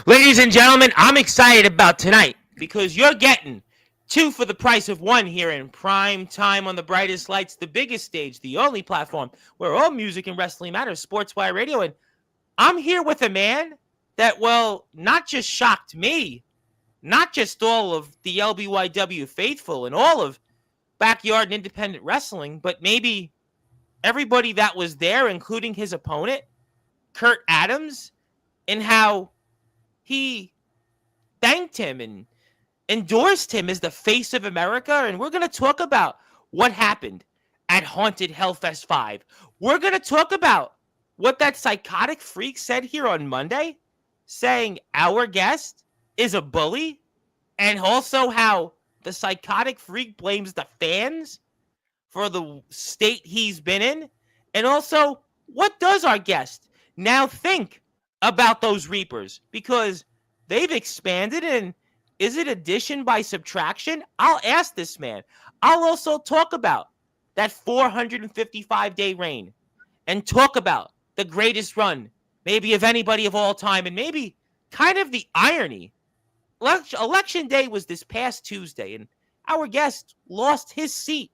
Ladies and gentlemen, I'm excited about tonight because you're getting two for the price of one here in prime time on the brightest lights, the biggest stage, the only platform where all music and wrestling matters, Sportswire Radio. And I'm here with a man that, well, not just shocked me, not just all of the LBYW faithful and all of backyard and independent wrestling, but maybe everybody that was there, including his opponent, Kurt Adams, and how he thanked him and endorsed him as the face of America. And we're going to talk about what happened at Haunted Hellfest 5. We're going to talk about what that psychotic freak said here on Monday, saying our guest is a bully, and also how the psychotic freak blames the fans for the state he's been in. And also, what does our guest now think about those Reapers? Because they've expanded, and is it addition by subtraction? I'll ask this man. I'll also talk about that 455-day reign and talk about the greatest run, maybe of anybody of all time, and maybe kind of the irony. Election day was this past Tuesday, and our guest lost his seat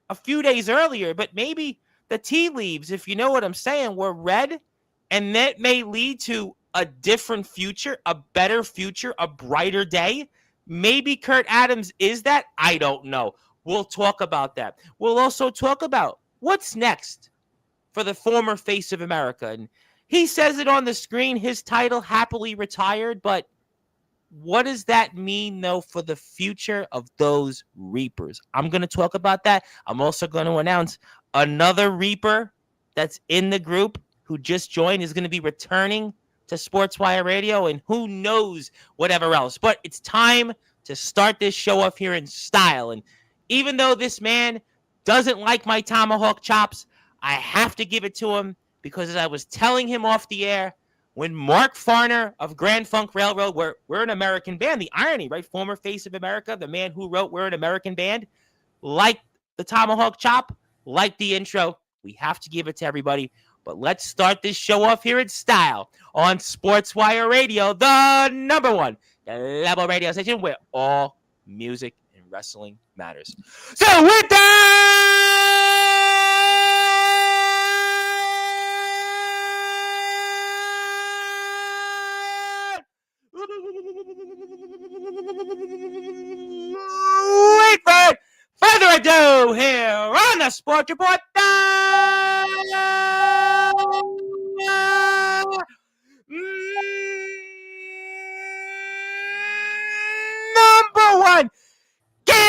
a few days earlier, but maybe the tea leaves, if you know what I'm saying, were read, and that may lead to a different future, a better future, a brighter day. Maybe Kurt Adams is that. I don't know. We'll talk about that. We'll also talk about what's next for the former face of America. And he says it on the screen, his title happily retired, but what does that mean, though, for the future of those Reapers? I'm going to talk about that. I'm also going to announce another Reaper that's in the group who just joined is going to be returning to Sportswire Radio, and who knows whatever else. But it's time to start this show off here in style. And even though this man doesn't like my tomahawk chops, I have to give it to him because, as I was telling him off the air, when Mark Farner of Grand Funk Railroad, we're an American band, the irony, right? Former face of America, the man who wrote We're an American Band, liked the tomahawk chop, liked the intro. We have to give it to everybody. But let's start this show off here in style on Sportswire Radio, the number one level radio station where all music and wrestling matters. So with that, without further ado, here on the Sports Report, number one cable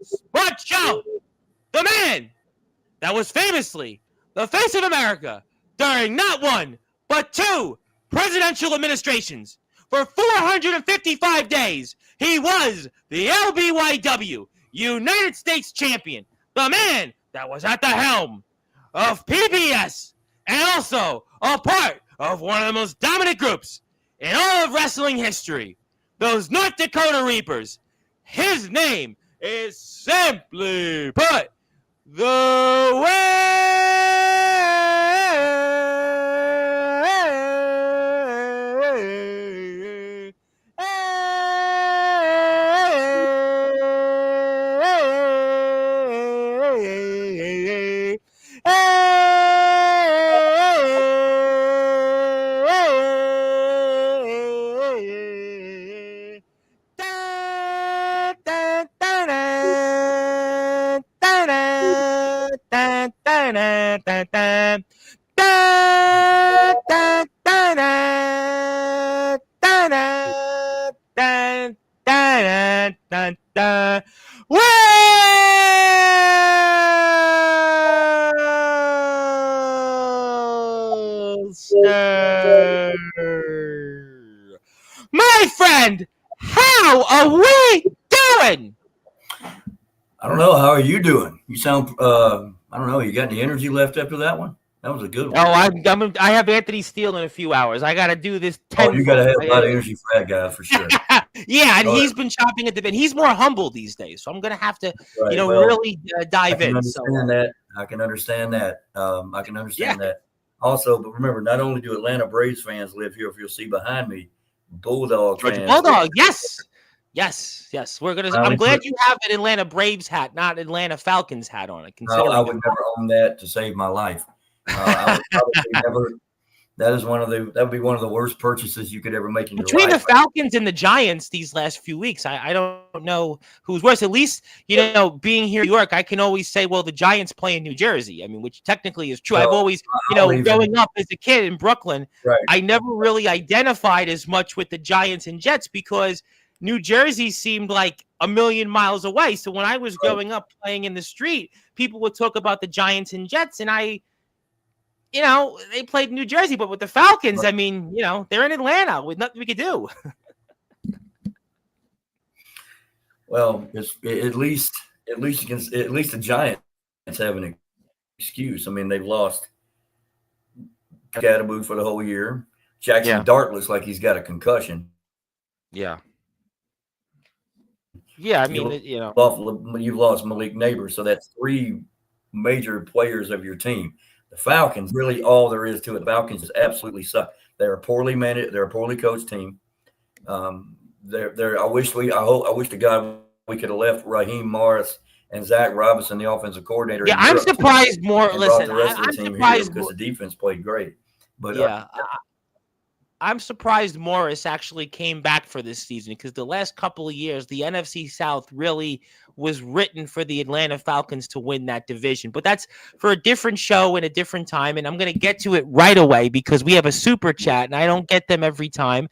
sports show, the man that was famously the face of America during not one but two presidential administrations. For 455 days, he was the LBYW United States champion, the man that was at the helm of PBS, and also a part of one of the most dominant groups in all of wrestling history, those North Dakota Reapers. His name is simply put, the way. Willster. My friend, how are we doing? I don't know. How are you doing? You sound, I don't know. You got any energy left after that one? That was a good one. Oh, I have Anthony Steele in a few hours. I got to do this. You got to have a lot of energy for that guy, for sure. Yeah, and he's been chopping at the bit. He's more humble these days, so I'm going to have to, really dive in. Understand that. I can understand that. I can Yeah, understand that. Also, but remember, not only do Atlanta Braves fans live here, if you'll see behind me, Bulldog Georgia fans live Bulldog. Yes, yes. We're gonna. I'm finally glad put. you have an Atlanta Braves hat, not Atlanta Falcons hat on it. I Considering would never own that to save my life. I would probably never. That is that would be one of the worst purchases you could ever make in your between life. the Falcons and the Giants these last few weeks, I don't know who's worse. At least, being here in New York, I can always say, well, the Giants play in New Jersey. I mean, which technically is true. I've Well, always, I'll even growing up as a kid in Brooklyn, right. I never really identified as much with the Giants and Jets because New Jersey seemed like a million miles away. So when I was Right. growing up playing in the street, people would talk about the Giants and Jets, and they played New Jersey, but with the Falcons, Right. I mean, they're in Atlanta with nothing we could do. Well, at least the Giants have an excuse. I mean, they've lost Gadaboo for the whole year. Jackson Yeah. Dart looks like he's got a concussion. Yeah. Yeah, I mean, You've lost Malik Neighbors, so that's three major players of your team. The Falcons, really, all there is to it. The Falcons just absolutely suck. They're a poorly managed, they're a poorly coached team. I wish to God we could have left Raheem Morris and Zach Robinson, the offensive coordinator. Yeah, I'm surprised more. And Listen, brought the rest of the I'm team here surprised because the defense played great. But yeah, I'm surprised Morris actually came back for this season because the last couple of years, the NFC South really was written for the Atlanta Falcons to win that division. But that's for a different show and a different time. And I'm going to get to it right away because we have a super chat and I don't get them every time.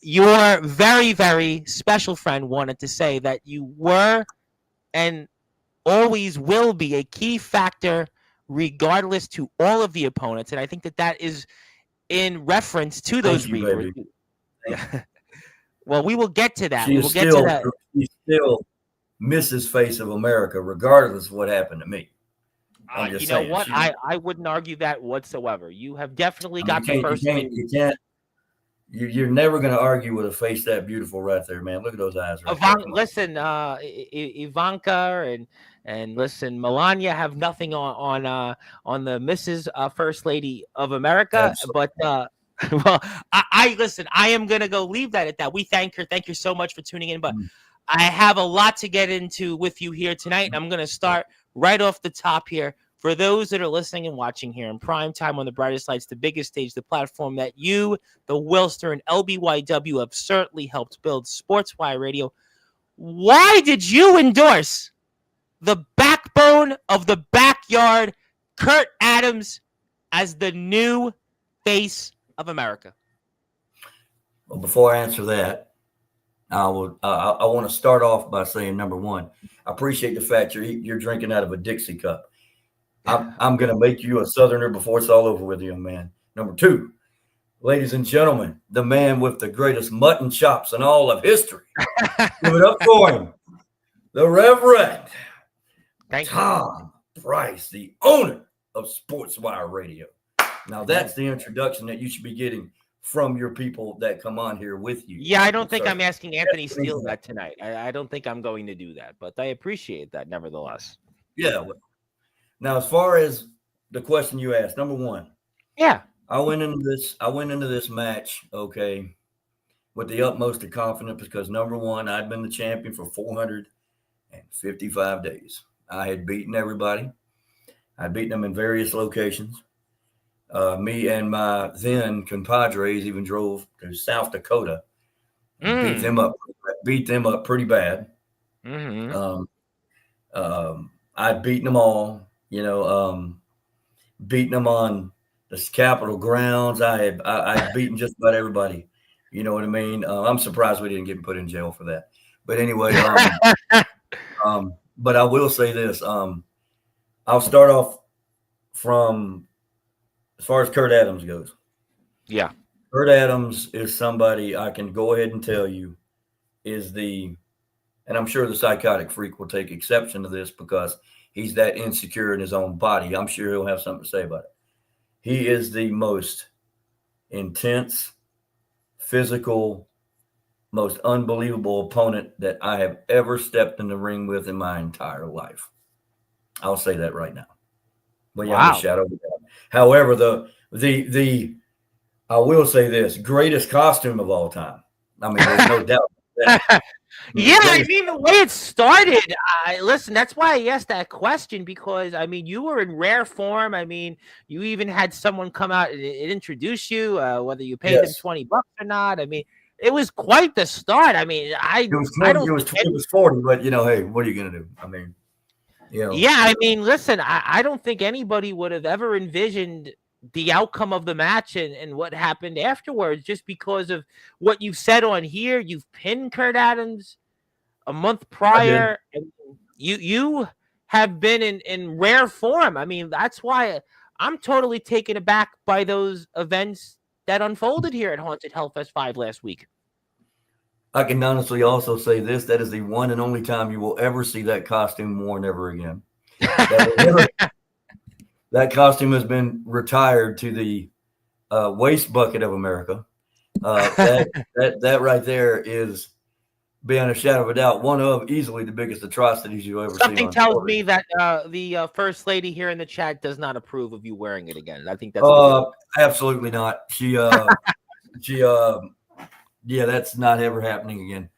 Your very, very special friend wanted to say that you were and always will be a key factor regardless to all of the opponents. And I think that is in reference to those Reavers. Yeah. Well, we will get to that. She still Mrs. Face of America, regardless of what happened to me. I'm just saying. What? I wouldn't argue that whatsoever. You have definitely got the first. You're never going to argue with a face that beautiful right there, man. Look at those eyes. Right listen, Ivanka and listen, Melania have nothing on the Mrs. First Lady of America. Absolutely. But well, I listen. I am gonna go leave that at that. We thank her. Thank you so much for tuning in. But I have a lot to get into with you here tonight, and I'm gonna start right off the top here. For those that are listening and watching here in prime time on the brightest lights, the biggest stage, the platform that you, the Willster, and LBYW have certainly helped build, Sportzwire Radio. Why did you endorse the backbone of the backyard, Kurt Adams, as the new face of America? Well, before I answer that, I want to start off by saying, number one, I appreciate the fact you're drinking out of a Dixie cup. I'm going to make you a Southerner before it's all over with you, man. Number two, ladies and gentlemen, the man with the greatest mutton chops in all of history. Give it up for him. The Reverend Tom Price, the owner of Sportzwire Radio. Now, that's the introduction that you should be getting from your people that come on here with you. Yeah, I don't think I'm asking Anthony Steele that tonight. I don't think I'm going to do that, but I appreciate that nevertheless. Yeah. Now, as far as the question you asked, number one, I went into this match, okay, with the utmost of confidence because number one, I'd been the champion for 455 days. I had beaten everybody. I'd beaten them in various locations. Me and my then compadres even drove to South Dakota, beat them up pretty bad. Mm-hmm. I'd beaten them all. Beating them on the Capitol grounds. I had beaten just about everybody. You know what I mean? I'm surprised we didn't get put in jail for that. But anyway, but I will say this. I'll start off from as far as Kurt Adams goes. Yeah. Kurt Adams is somebody I can go ahead and tell you and I'm sure the psychotic freak will take exception to this because he's that insecure in his own body. I'm sure he'll have something to say about it. He is the most intense, physical, most unbelievable opponent that I have ever stepped in the ring with in my entire life. I'll say that right now. beyond a Wow. shadow of a doubt. However, the I will say this, greatest costume of all time. I mean, there's no doubt about that. Yeah, I Greatest, mean, the way it started, listen, that's why I asked that question because, I mean, you were in rare form. I mean, you even had someone come out and introduce you, whether you paid them yes. $20 or not. I mean, it was quite the start. I mean, It was I 20, don't think it was 40, but hey, what are you gonna do? I mean, yeah, I mean, listen, I don't think anybody would have ever envisioned the outcome of the match and what happened afterwards just because of what you said on here. You've pinned Kurt Adams a month I did. prior, and you have been in rare form. I mean, that's why I'm totally taken aback by those events that unfolded here at Haunted Hellfest 5 last week. I can honestly also say this: that is the one and only time you will ever see that costume worn ever again. That costume has been retired to the waste bucket of America. That right there is, beyond a shadow of a doubt, one of easily the biggest atrocities you'll ever see Something on tells television. me that the first lady here in the chat does not approve of you wearing it again. I think that's a good. Absolutely not. She yeah, that's not ever happening again.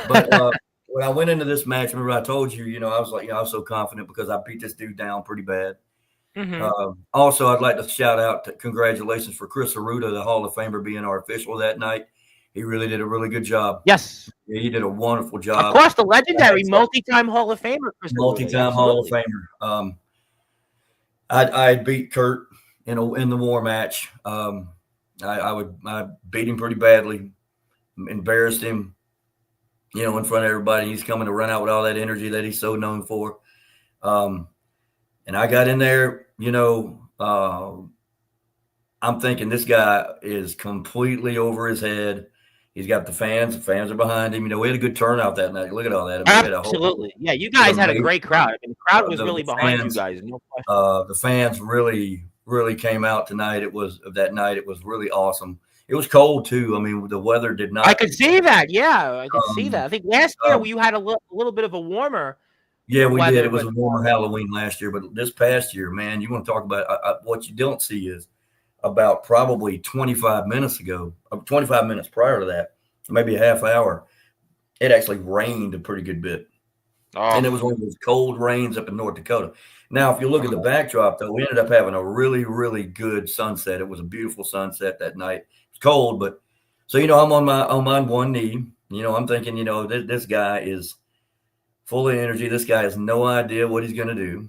But when I went into this match, remember I told you, I was like, I was so confident because I beat this dude down pretty bad. Also, I'd like to shout out congratulations for Chris Arruda, the Hall of Famer, being our official that night. He really did a really good job. Yes. Yeah, he did a wonderful Of job. course, the legendary multi-time Hall of Famer, Chris Arruda. Multi-time Hall of Famer. I beat Kurt in the war match. I beat him pretty badly, embarrassed him, in front of everybody. He's coming to run out with all that energy that he's so known for. And I got in there, I'm thinking this guy is completely over his head. He's got the fans. The fans are behind him. We had a good turnout that night. Look at all that. I mean, we had a Absolutely. Yeah, you guys had a great crowd. I mean, the crowd was really behind you guys. No question. The fans really, really came out tonight. It was really awesome. It was cold too. I mean, the weather did not. I could see that. Yeah, I could see that. I think last year you had a little bit of a warmer. Yeah, we weather, did. It was a warmer Halloween last year, but this past year, man, you want to talk about what you don't see is about probably 25 minutes ago, 25 minutes prior to that, maybe a half hour, it actually rained a pretty good bit. And it was one of those cold rains up in North Dakota. Now, if you look at the backdrop, though, we ended up having a really, really good sunset. It was a beautiful sunset that night. It was cold, but so, I'm on my one knee. I'm thinking, this guy is full of energy. This guy has no idea what he's going to do.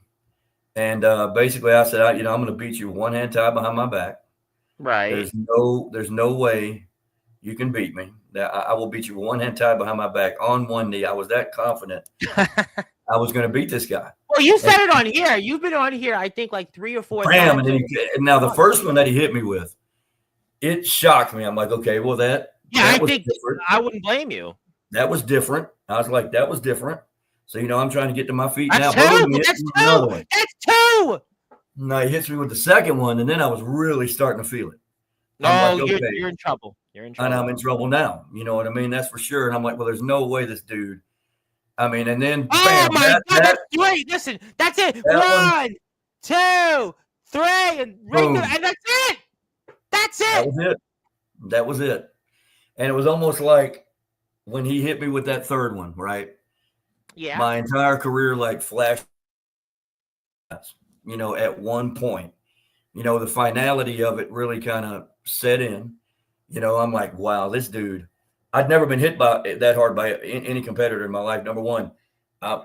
And basically, I said, I'm going to beat you with one hand tied behind my back. Right. There's no way you can beat me. I will beat you with one hand tied behind my back on one knee. I was that confident I was going to beat this guy. Well, you said it on here. You've been on here, I think, like 3 or 4 times. And now the first one that he hit me with, it shocked me. I'm like, okay, well I think different. I wouldn't blame you. That was different. I was like, that was different. So, I'm trying to get to my feet That's now. Two. That's two. That's two. No, he hits me with the second one, and then I was really starting to feel it. No, like, okay, you're in trouble. You're in trouble. And I'm in trouble now. You know what I mean? That's for sure. And I'm like, well, there's no way this dude. I mean, and then my God, that's great. Listen, that's it. 1, 2, 3, and right there, and that's it. That's it. That was it. And it was almost like when he hit me with that third one, right? Yeah. My entire career like flashed, at one point. The finality of it really kind of set in. I'm like, wow, this dude. I'd never been hit by that hard by any competitor in my life. Number one,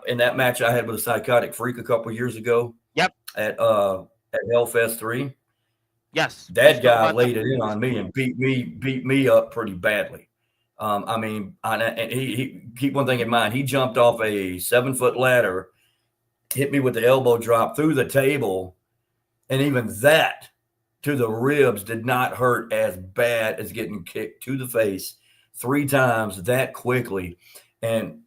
in that match I had with a psychotic freak a couple years ago. Yep. At Hellfest 3. Yes. That guy laid it in on me and beat me up pretty badly. I mean, and he keep one thing in mind. He jumped off a 7-foot ladder, hit me with the elbow drop through the table, and even that to the ribs did not hurt as bad as getting kicked to the face 3 times that quickly. And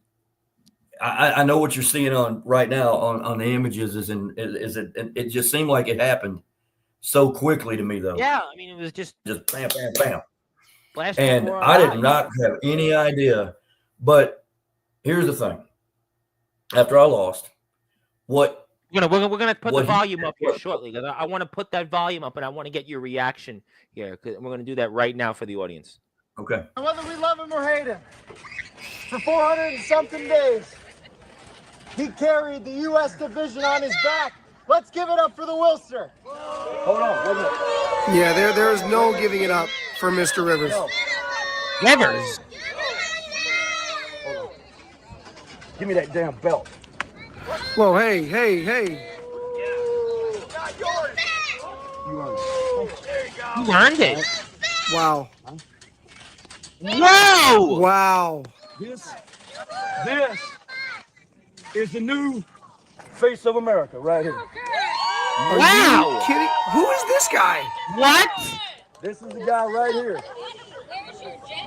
I know what you're seeing on right now on the images it just seemed like it happened so quickly to me, though. Yeah, I mean, it was just bam, bam, bam. And I did not have any idea. But here's the thing. After I lost, what We're gonna put the What he- volume up here what- shortly. 'Cause I want to put that volume up, and I want to get your reaction here. 'Cause we're gonna do that right now for the audience. Okay. Whether we love him or hate him, for 400 and something days, he carried the U.S. division on his back. Let's give it up for the Willster. Hold on, wait a minute. Yeah, there is no giving it up for Mr. Rivers. No. Rivers. Hold on. Give me that damn belt. Whoa, hey. You earned it. You earned it. Wow. Whoa! Wow. This is the new face of America right here. Are Wow! you kidding? Who is this guy? What? This is the guy right here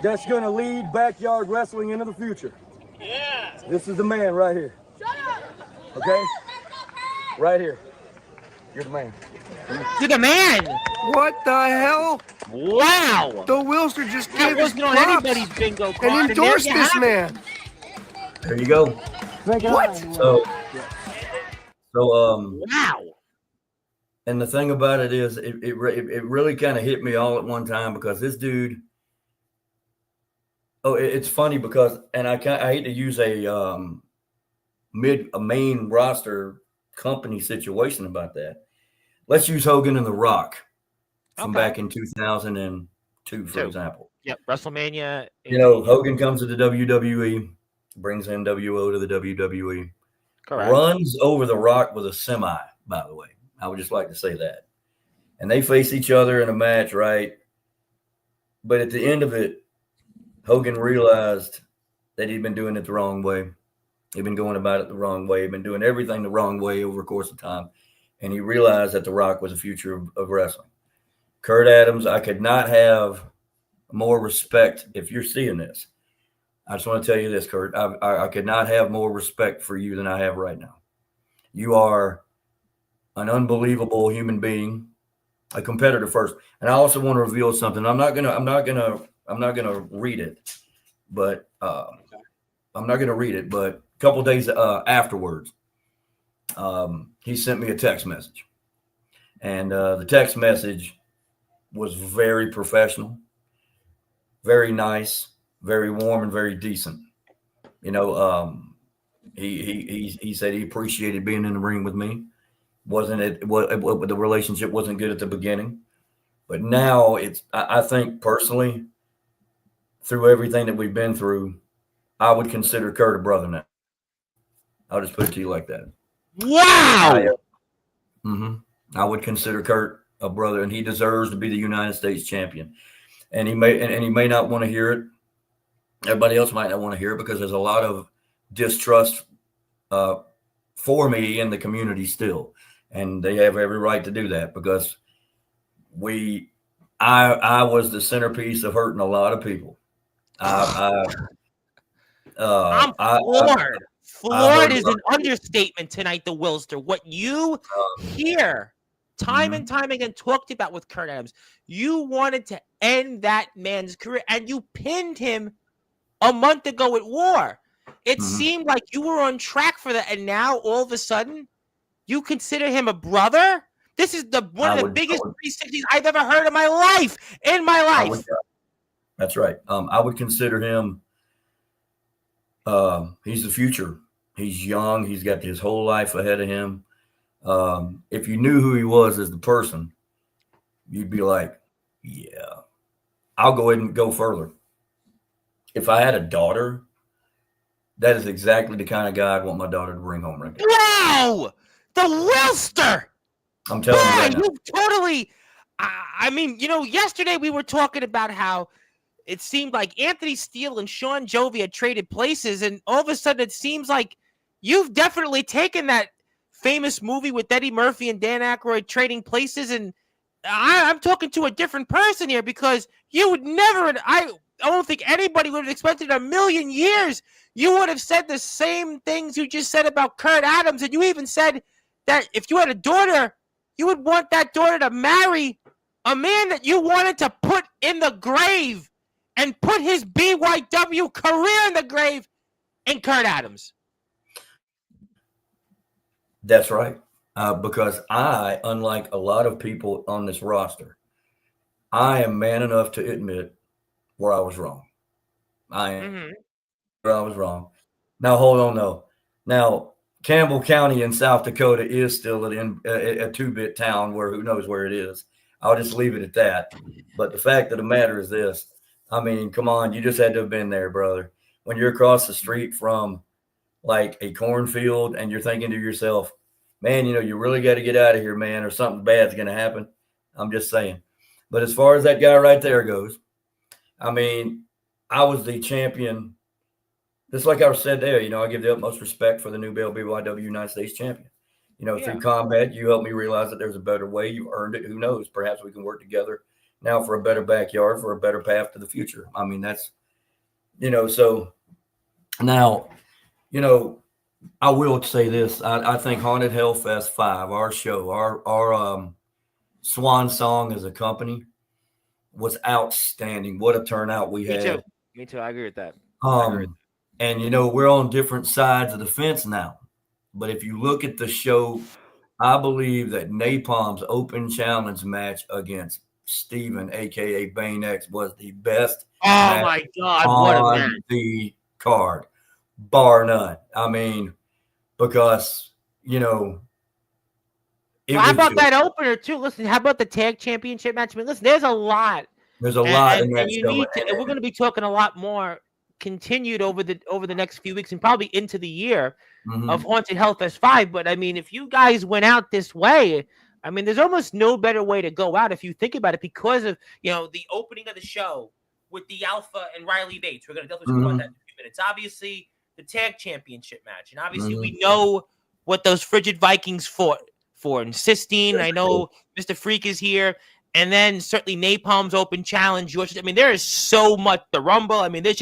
that's going to lead backyard wrestling into the future. Yeah. This is the man right here. Okay? Right here. You're the man. You're the man. What the hell? Wow. The Willster just That gave his wasn't on props anybody's bingo card. and endorsed there you this have it. man. There you go. What? So, Wow. and the thing about it is, it really kind of hit me all at one time because this dude. Oh, it's funny because, and I hate to use a main roster company situation about that. Let's use Hogan and The Rock from back in 2002, for example. Yep. WrestleMania. You know, Hogan comes to the WWE, brings NWO to the WWE, Correct. runs over The Rock with a semi, by the way. I would just like to say that. And they face each other in a match, right? But at the end of it, Hogan realized that he'd been doing it the wrong way. He'd been going about it the wrong way. He'd been doing everything the wrong way over the course of time. And he realized that The Rock was the future of wrestling. Kurt Adams, I could not have more respect if you're seeing this. I just want to tell you this, Kurt. I could not have more respect for you than I have right now. You are an unbelievable human being, a competitor first. And I also want to reveal something. I'm not gonna read it, but a couple days afterwards, he sent me a text message, and the text message was very professional, very nice, very warm, and very decent. You know, he said he appreciated being in the ring with me. The relationship wasn't good at the beginning, but now I think personally, through everything that we've been through, I would consider Kurt a brother now. I'll just put it to you like that. Wow. I would consider Kurt a brother, and he deserves to be the United States champion. And he may not want to hear it. Everybody else might not want to hear it because there's a lot of distrust for me in the community still, and they have every right to do that because I was the centerpiece of hurting a lot of people. I'm floored. Floored is an understatement tonight, the Willster. What you hear time and time again talked about with Kurt Adams, you wanted to end that man's career, and you pinned him a month ago at War. It seemed like you were on track for that, and now all of a sudden, you consider him a brother? This is one of the biggest 360s I've ever heard in my life. That's right. I would consider him. He's the future. He's young. He's got his whole life ahead of him. If you knew who he was as the person, you'd be like, yeah. I'll go ahead and go further. If I had a daughter, that is exactly the kind of guy I'd want my daughter to bring home right now. Wow! The Willster! I'm telling you right now. You totally. I mean, yesterday we were talking about how it seemed like Anthony Steele and Sean Jovi had traded places, and all of a sudden it seems like you've definitely taken that famous movie with Eddie Murphy and Dan Aykroyd trading places, and I'm talking to a different person here because you would never. I don't think anybody would have expected in a million years you would have said the same things you just said about Kurt Adams, and you even said that if you had a daughter, you would want that daughter to marry a man that you wanted to put in the grave and put his BYW career in the grave in Kurt Adams. That's right. because I, unlike a lot of people on this roster, I am man enough to admit where I was wrong. I am where I was wrong. Now, hold on, though. Now, Campbell County in South Dakota is still a two-bit town where who knows where it is. I'll just leave it at that. But the fact of the matter is this. I mean, come on, you just had to have been there, brother. When you're across the street from like a cornfield and you're thinking to yourself, man, you really got to get out of here, man, or something bad's going to happen. I'm just saying. But as far as that guy right there goes, I mean, I was the champion. Just like I said there, I give the utmost respect for the new BYW United States champion. Through combat, you helped me realize that there's a better way. You earned it. Who knows? Perhaps we can work together now for a better backyard, for a better path to the future. I mean, that's, so now, I will say this. I think Haunted Hellfest 5, our show, our swan song as a company was outstanding. What a turnout we had. Me too. I agree with that. And, we're on different sides of the fence now. But if you look at the show, I believe that Napalm's open challenge match against Steven, a.k.a. Bane X, was the best match my God, what a match. The card, bar none. I mean, because, how about that opener, too? Listen, how about the tag championship match? I mean, listen, there's a lot. There's a lot in that and we're going to be talking a lot more continued over the next few weeks and probably into the year of Haunted Hellfest 5. But I mean, if you guys went out this way, I mean, there's almost no better way to go out if you think about it, because of the opening of the show with the Alpha and Riley Bates. We're going to definitely talk about that in a few minutes. Obviously, the tag championship match, and obviously we know what those frigid Vikings fought for. And Sistine, I know Mr. Freak is here. And then certainly Napalm's open challenge. I mean, there is so much. The Rumble. I mean, it's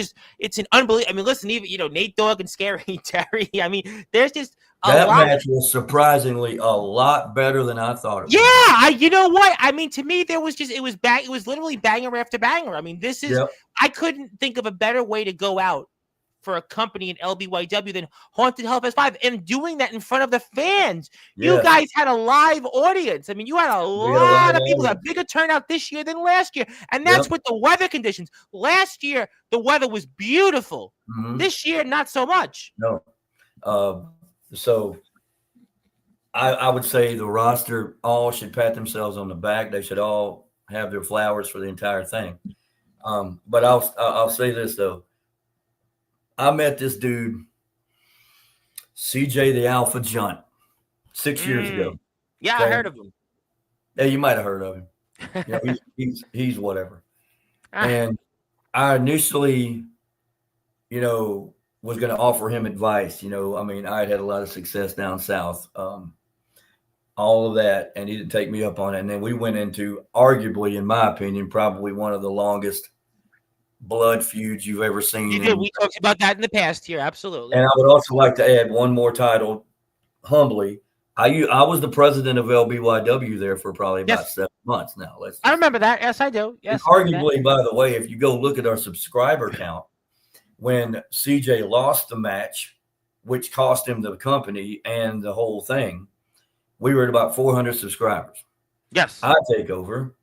an unbelievable. I mean, listen, even Nate Dogg and Scary Terry. I mean, there's just that match was surprisingly a lot better than I thought it was. You know what? I mean, to me, it was literally banger after banger. I mean, this is I couldn't think of a better way to go out for a company in LBYW than Haunted Hellfest 5, and doing that in front of the fans. You guys had a live audience. I mean, you had a lot of people, a bigger turnout this year than last year. And that's with the weather conditions. Last year, the weather was beautiful. This year, not so much. No. So I would say the roster all should pat themselves on the back. They should all have their flowers for the entire thing. But I'll say this, though. I met this dude, CJ the Alpha Junt, 6 years ago. Yeah, I heard of him. Yeah, you might have heard of him. He's whatever. And I initially, was going to offer him advice. I mean, I had a lot of success down south, all of that, and he didn't take me up on it. And then we went into, arguably, in my opinion, probably one of the longest blood feuds you've ever seen. You did. We talked about that in the past here. Absolutely. And I would also like to add one more title, humbly. I was the president of LBYW there for probably about 7 months now. I remember that. Yes, I do. Yes. Arguably, by the way, if you go look at our subscriber count, when CJ lost the match, which cost him the company and the whole thing, we were at about 400 subscribers. Yes. I take over,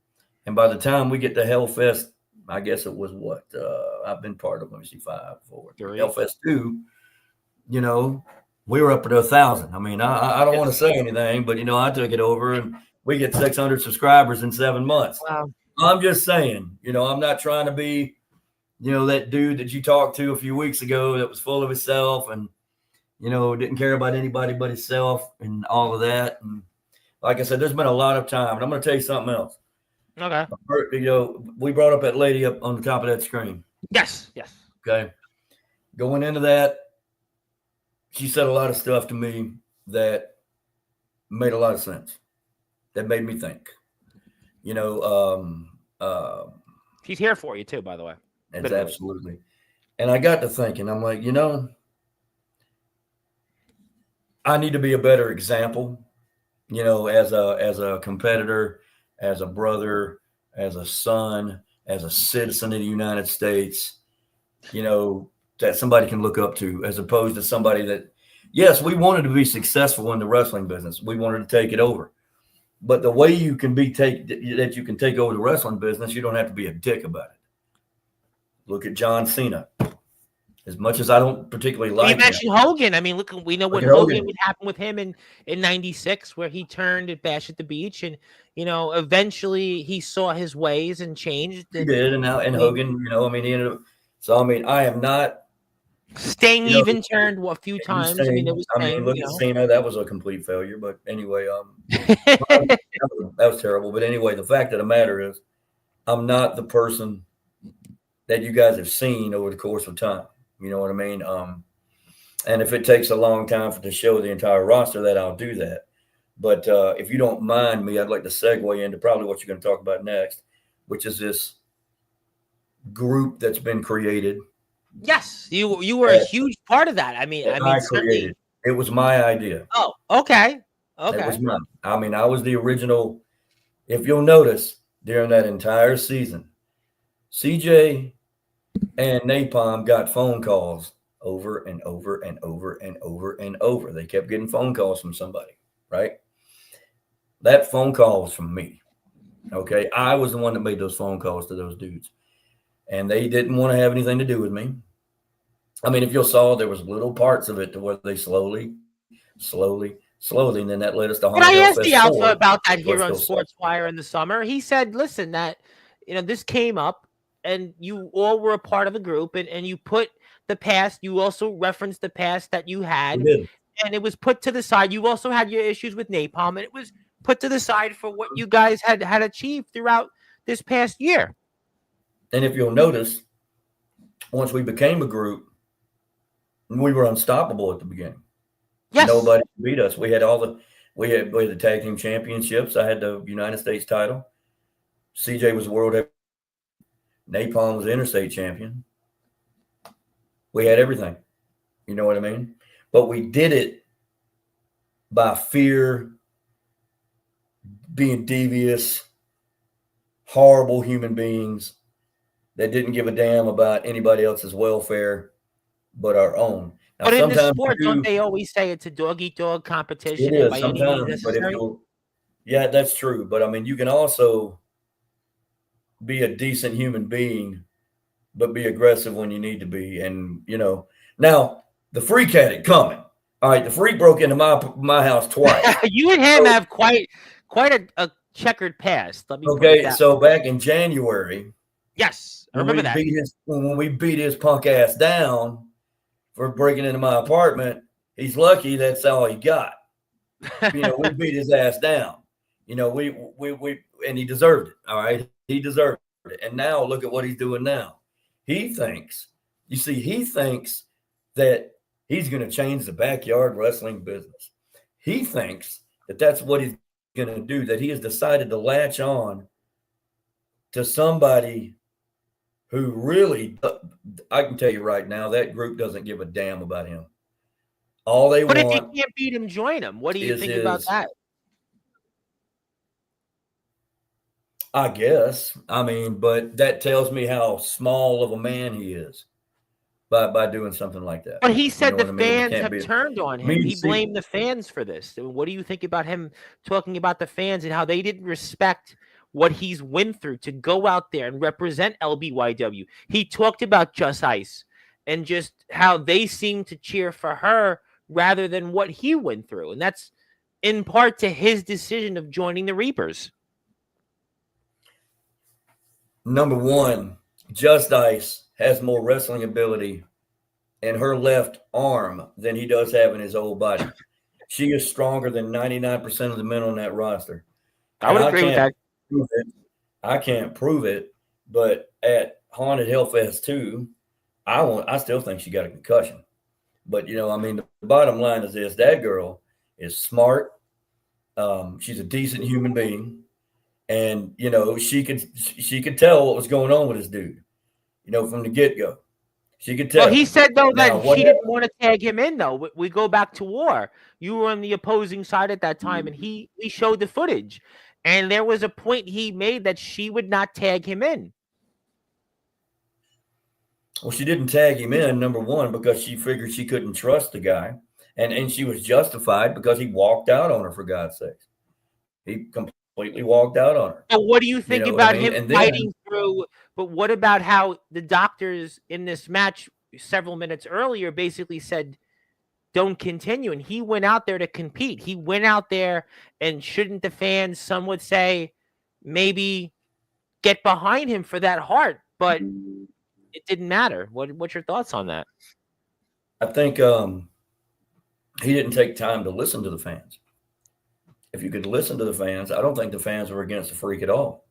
and by the time we get to Hellfest, I guess it was what I've been part of. Let me see, 5, 4, 3. Hellfest 2. We were up to 1,000. I mean, I don't want to say anything, but I took it over, and we get 600 subscribers in 7 months. Wow. I'm just saying, I'm not trying to be, that dude that you talked to a few weeks ago that was full of himself and didn't care about anybody but himself and all of that. And like I said, there's been a lot of time, and I'm going to tell you something else. Okay. We brought up that lady up on the top of that screen. Yes. Okay. Going into that, she said a lot of stuff to me that made a lot of sense. That made me think. She's here for you too, by the way. It's absolutely. And I got to thinking, I'm like, I need to be a better example, as a competitor, as a brother, as a son, as a citizen of the United States, that somebody can look up to, as opposed to somebody that, Yes, we wanted to be successful in the wrestling business. We wanted to take it over. But the way you can that you can take over the wrestling business, you don't have to be a dick about it. Look at John Cena. As much as I don't particularly like you mentioned him. Hogan. I mean, look, we know what Hogan would happen with him in '96, where he turned at Bash at the Beach, and eventually he saw his ways and changed. He did, and Hogan, he ended up. So I am not. Sting even turned a few times. Sting, it was. Look at Cena. That was a complete failure. But anyway, that was terrible. But anyway, the fact of the matter is, I'm not the person that you guys have seen over the course of time. You know what I mean? And if it takes a long time to show the entire roster, that I'll do that. But if you don't mind me, I'd like to segue into probably what you're going to talk about next, which is this group that's been created. Yes, you were a huge part of that. I created. It was my idea. Oh, okay. It was mine. I was the original. If you'll notice, during that entire season, CJ and Napalm got phone calls over and over and over and over and over. They kept getting phone calls from somebody, right? That phone call was from me. Okay. I was the one that made those phone calls to those dudes. And they didn't want to have anything to do with me. If you saw, there was little parts of it to where they slowly, and then that led us to. But I asked the Alpha about that here on Sportswire in the summer. He said, "Listen, that this came up, and you all were a part of the group, and you put the past. You also referenced the past that you had, and it was put to the side. You also had your issues with Napalm, and it was put to the side for what you guys had achieved throughout this past year." And if you'll notice, once we became a group, we were unstoppable at the beginning. Yes. Nobody beat us. We had we had the tag team championships. I had the United States title. CJ was world. Napalm was interstate champion. We had everything. You know what I mean? But we did it by fear, being devious, horrible human beings that didn't give a damn about anybody else's welfare but our own. Now, but in the sport, don't they always say it's a dog-eat-dog competition? It is sometimes, but yeah, that's true. But you can also be a decent human being, but be aggressive when you need to be. And now the freak had it coming. All right, the freak broke into my house twice. You and him have quite a checkered past. Let me okay, so back in January, yes, I remember that when we beat his punk ass down for breaking into my apartment. He's lucky that's all he got. We beat his ass down. We and he deserved it. All right, he deserved it. And now look at what he's doing now. He thinks that he's going to change the backyard wrestling business. He thinks that that's what he's going to do, that he has decided to latch on to somebody who really, I can tell you right now, that group doesn't give a damn about him. All they want. But if you can't beat him, join him. What do you think about that? I guess. But that tells me how small of a man he is by doing something like that. But he said the fans have turned on him. He blamed the fans for this. What do you think about him talking about the fans and how they didn't respect what he's went through to go out there and represent LBYW? He talked about Just Ice and just how they seem to cheer for her rather than what he went through. And that's in part to his decision of joining the Reapers. Number one, Just Ice has more wrestling ability in her left arm than he does have in his whole body. She is stronger than 99% of the men on that roster. I would agree with that. I can't prove it, but at Haunted Hellfest 2, I still think she got a concussion. But the bottom line is this: that girl is smart. She's a decent human being, and she could tell what was going on with this dude. From the get-go, she could tell. Well, he said though that she didn't want to tag him in. Though we go back to war, you were on the opposing side at that time, and he showed the footage. And there was a point he made that she would not tag him in. Well, she didn't tag him in, number one, because she figured she couldn't trust the guy. And she was justified because he walked out on her, for God's sakes. He completely walked out on her. So what do you think about him And fighting through? But what about how the doctors in this match several minutes earlier basically said, don't continue. And he went out there to compete. He went out there, and shouldn't the fans, some would say, maybe get behind him for that heart? But it didn't matter. What's your thoughts on that? I think he didn't take time to listen to the fans. If you could listen to the fans, I don't think the fans were against the Freak at all.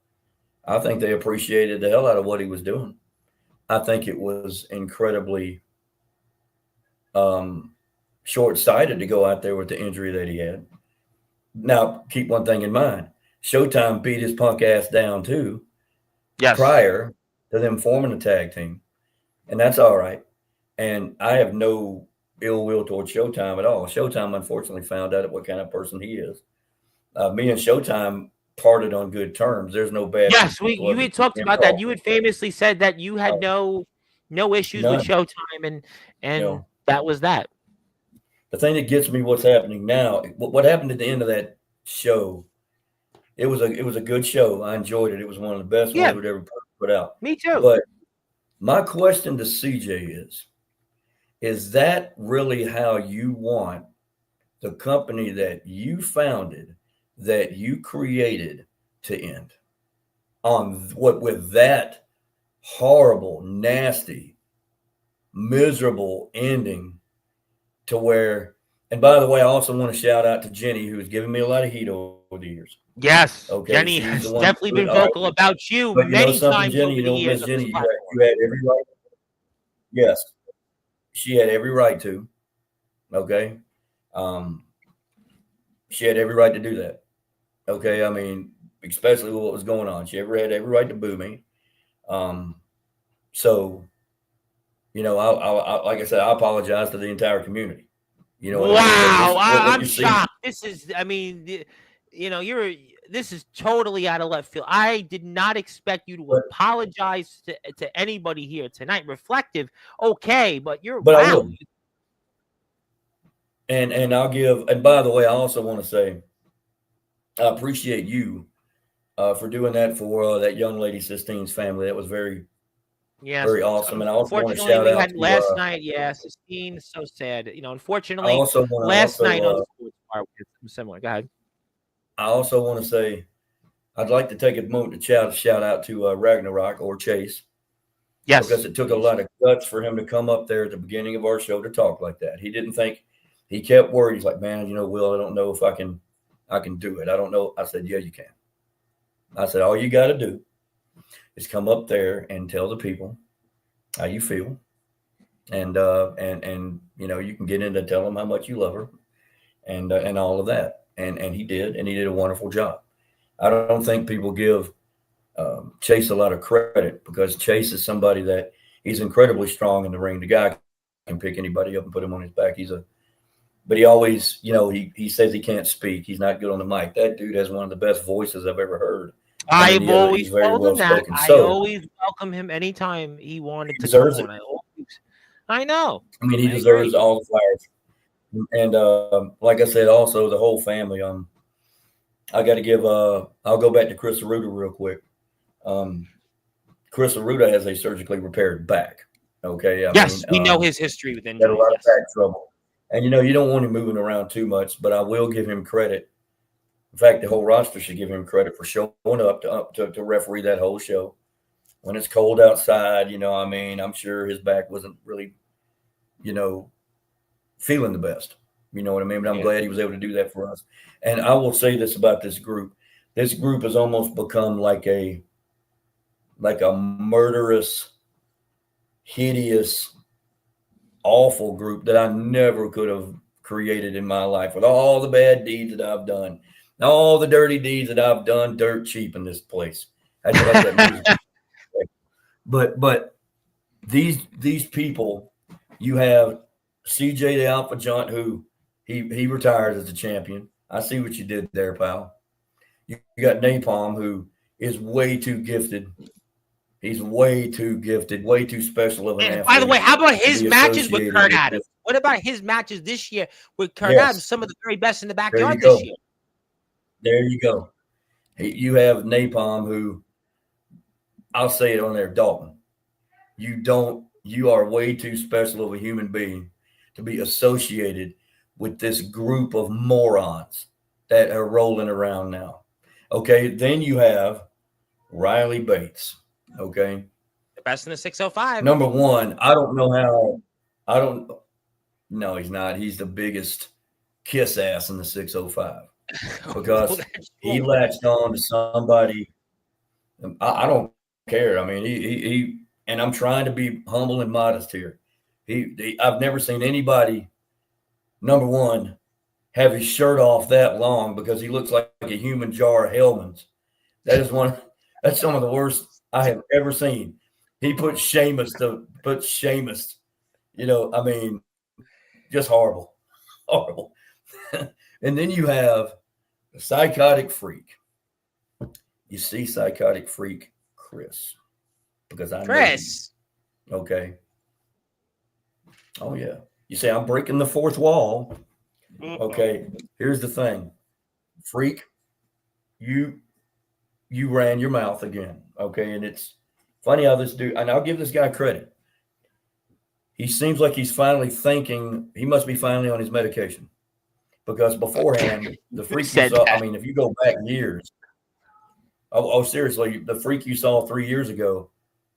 I think they appreciated the hell out of what he was doing. I think it was incredibly short-sighted to go out there with the injury that he had. Now, keep one thing in mind. Showtime beat his punk ass down too, prior to them forming a tag team. And that's all right. And I have no ill will towards Showtime at all. Showtime, unfortunately, found out what kind of person he is. Me and Showtime parted on good terms. There's no bad. Yes, you had talked about that. You had famously said that you had no issues with Showtime, and that was that. The thing that gets me what's happening now, what happened at the end of that show, it was a good show. I enjoyed it. It was one of the best ones we'd ever put out. Me too. But my question to CJ is that really how you want the company that you founded, that you created, to end? With that horrible, nasty, miserable ending, to where, and by the way, I also want to shout out to Jenny, who's given me a lot of heat over the years. Yes, okay, Jenny has definitely been vocal about you many times. Jenny, Miss Jenny, you had every right. Yes, she had every right to. Okay, she had every right to do that. Okay, I mean, especially what was going on. She had every right to boo me. So, I like I said, I apologize to the entire community. Wow, I'm shocked. This is, this is totally out of left field. I did not expect you to apologize to anybody here tonight. Reflective, okay, but I will. And I'll give. And by the way, I also want to say, I appreciate you for doing that for that young lady, Sistine's family. That was very awesome. And I also want to shout out to last night. Yeah, Sistine, so sad. Unfortunately, last night on Sportzwire was similar. Go ahead. I also want to say, I'd like to take a moment to shout out to Ragnarok or Chase. Yes, because it took a lot of guts for him to come up there at the beginning of our show to talk like that. He didn't think. He kept worried. He's like, man, Will, I don't know if I can do it. I don't know. I said, yeah, you can. I said, all you got to do is come up there and tell the people how you feel. And you can get into tell them how much you love her and all of that. And he did, and he did a wonderful job. I don't think people give Chase a lot of credit, because Chase is somebody that he's incredibly strong in the ring. The guy can pick anybody up and put him on his back. But he always, he says he can't speak. He's not good on the mic. That dude has one of the best voices I've ever heard. I've always told him that. I always welcome him anytime he wanted to come on. I know. I mean, he deserves all the flowers. And like I said, also the whole family. I got to give. I'll go back to Chris Arruda real quick. Chris Arruda has a surgically repaired back. Okay. We know his history with injuries. Had a lot of back trouble. And, you don't want him moving around too much, but I will give him credit. In fact, the whole roster should give him credit for showing up to referee that whole show. When it's cold outside, I'm sure his back wasn't really, feeling the best. You know what I mean? But I'm glad he was able to do that for us. And I will say this about this group. This group has almost become like a murderous, hideous, awful group that I never could have created in my life, with all the bad deeds that I've done, all the dirty deeds that I've done, dirt cheap in this place. I like that music. But these people, you have CJ the Alpha Jaunt, who he retires as a champion. I see what you did there, pal. You got Napalm, who is way too gifted. He's way too gifted, way too special of an athlete. By the way, how about his matches with Kurt Adams? What about his matches this year with Kurt Yes. Adams, some of the very best in the There backyard you go. this year? There you go. You have Napalm, who, I'll say it on there, Dalton. You are way too special of a human being to be associated with this group of morons that are rolling around now. Okay, then you have Riley Bates. Okay, The best in the 605. number one, I don't know how. I don't. No, he's not. He's the biggest kiss ass in the 605 because he latched on to somebody. I don't care. I mean, he and I'm trying to be humble and modest here. I've never seen anybody, number one, have his shirt off that long because he looks like a human jar of Hellman's. That's some of the worst I have ever seen. He put Sheamus. I mean, just horrible. And then you have the psychotic freak. You see psychotic freak Chris, because I Chris. know you. Okay. Oh yeah. You say I'm breaking the fourth wall. Okay. Here's the thing, freak. You ran your mouth again. Okay, and it's funny how this dude. And I'll give this guy credit. He seems like he's finally thinking. He must be finally on his medication, because beforehand, the freak you saw. I mean, if you go back years. Oh, seriously, the freak you saw 3 years ago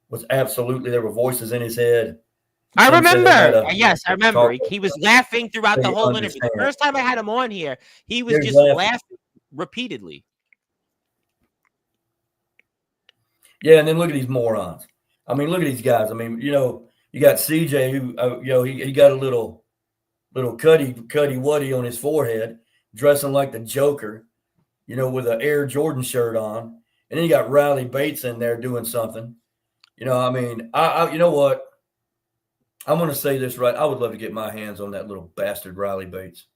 was absolutely, there were voices in his head. I remember. Yes, I remember. He was laughing throughout the whole interview. The first time I had him on here, he was just laughing repeatedly. Yeah, and then look at these morons. I mean, look at these guys. I mean, you got CJ who, he got a little cuddy wuddy on his forehead, dressing like the Joker, with an Air Jordan shirt on. And then you got Riley Bates in there doing something. I mean, I you know what? I'm going to say this right. I would love to get my hands on that little bastard Riley Bates.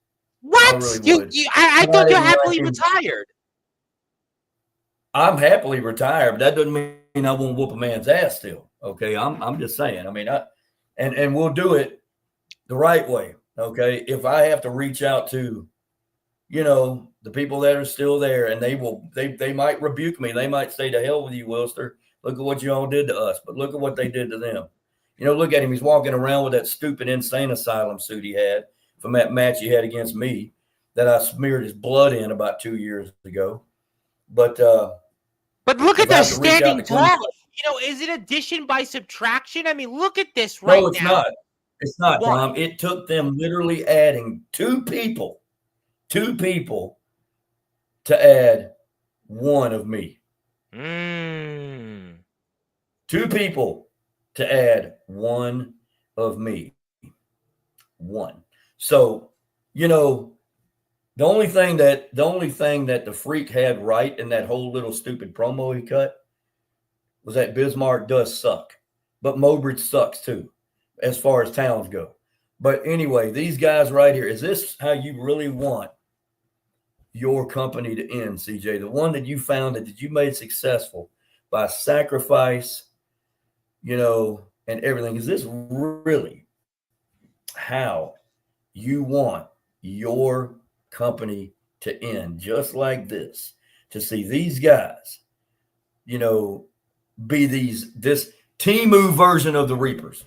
What? I really would. I thought you're happily retired. I'm happily retired, but that doesn't mean I won't whoop a man's ass still. Okay, I'm just saying. I mean, and we'll do it the right way. Okay, if I have to reach out to, the people that are still there, and they might rebuke me. They might say, "To hell with you, Willster. Look at what you all did to us." But look at what they did to them. Look at him. He's walking around with that stupid insane asylum suit he had from that match he had against me that I smeared his blood in about 2 years ago. But look at the standing tall. Is it addition by subtraction? I mean, look at this right now. No, it's not. It's not, Tom. It took them literally adding two people to add one of me. Two people to add one of me. One. So, the only thing that the freak had right in that whole little stupid promo he cut was that Bismarck does suck, but Mobridge sucks too, as far as towns go. But anyway, these guys right here, is this how you really want your company to end, CJ? The one that you founded, that you made successful by sacrifice, and everything. Is this really how you want your company to end, just like this? To see these guys, be this Temu version of the Reapers.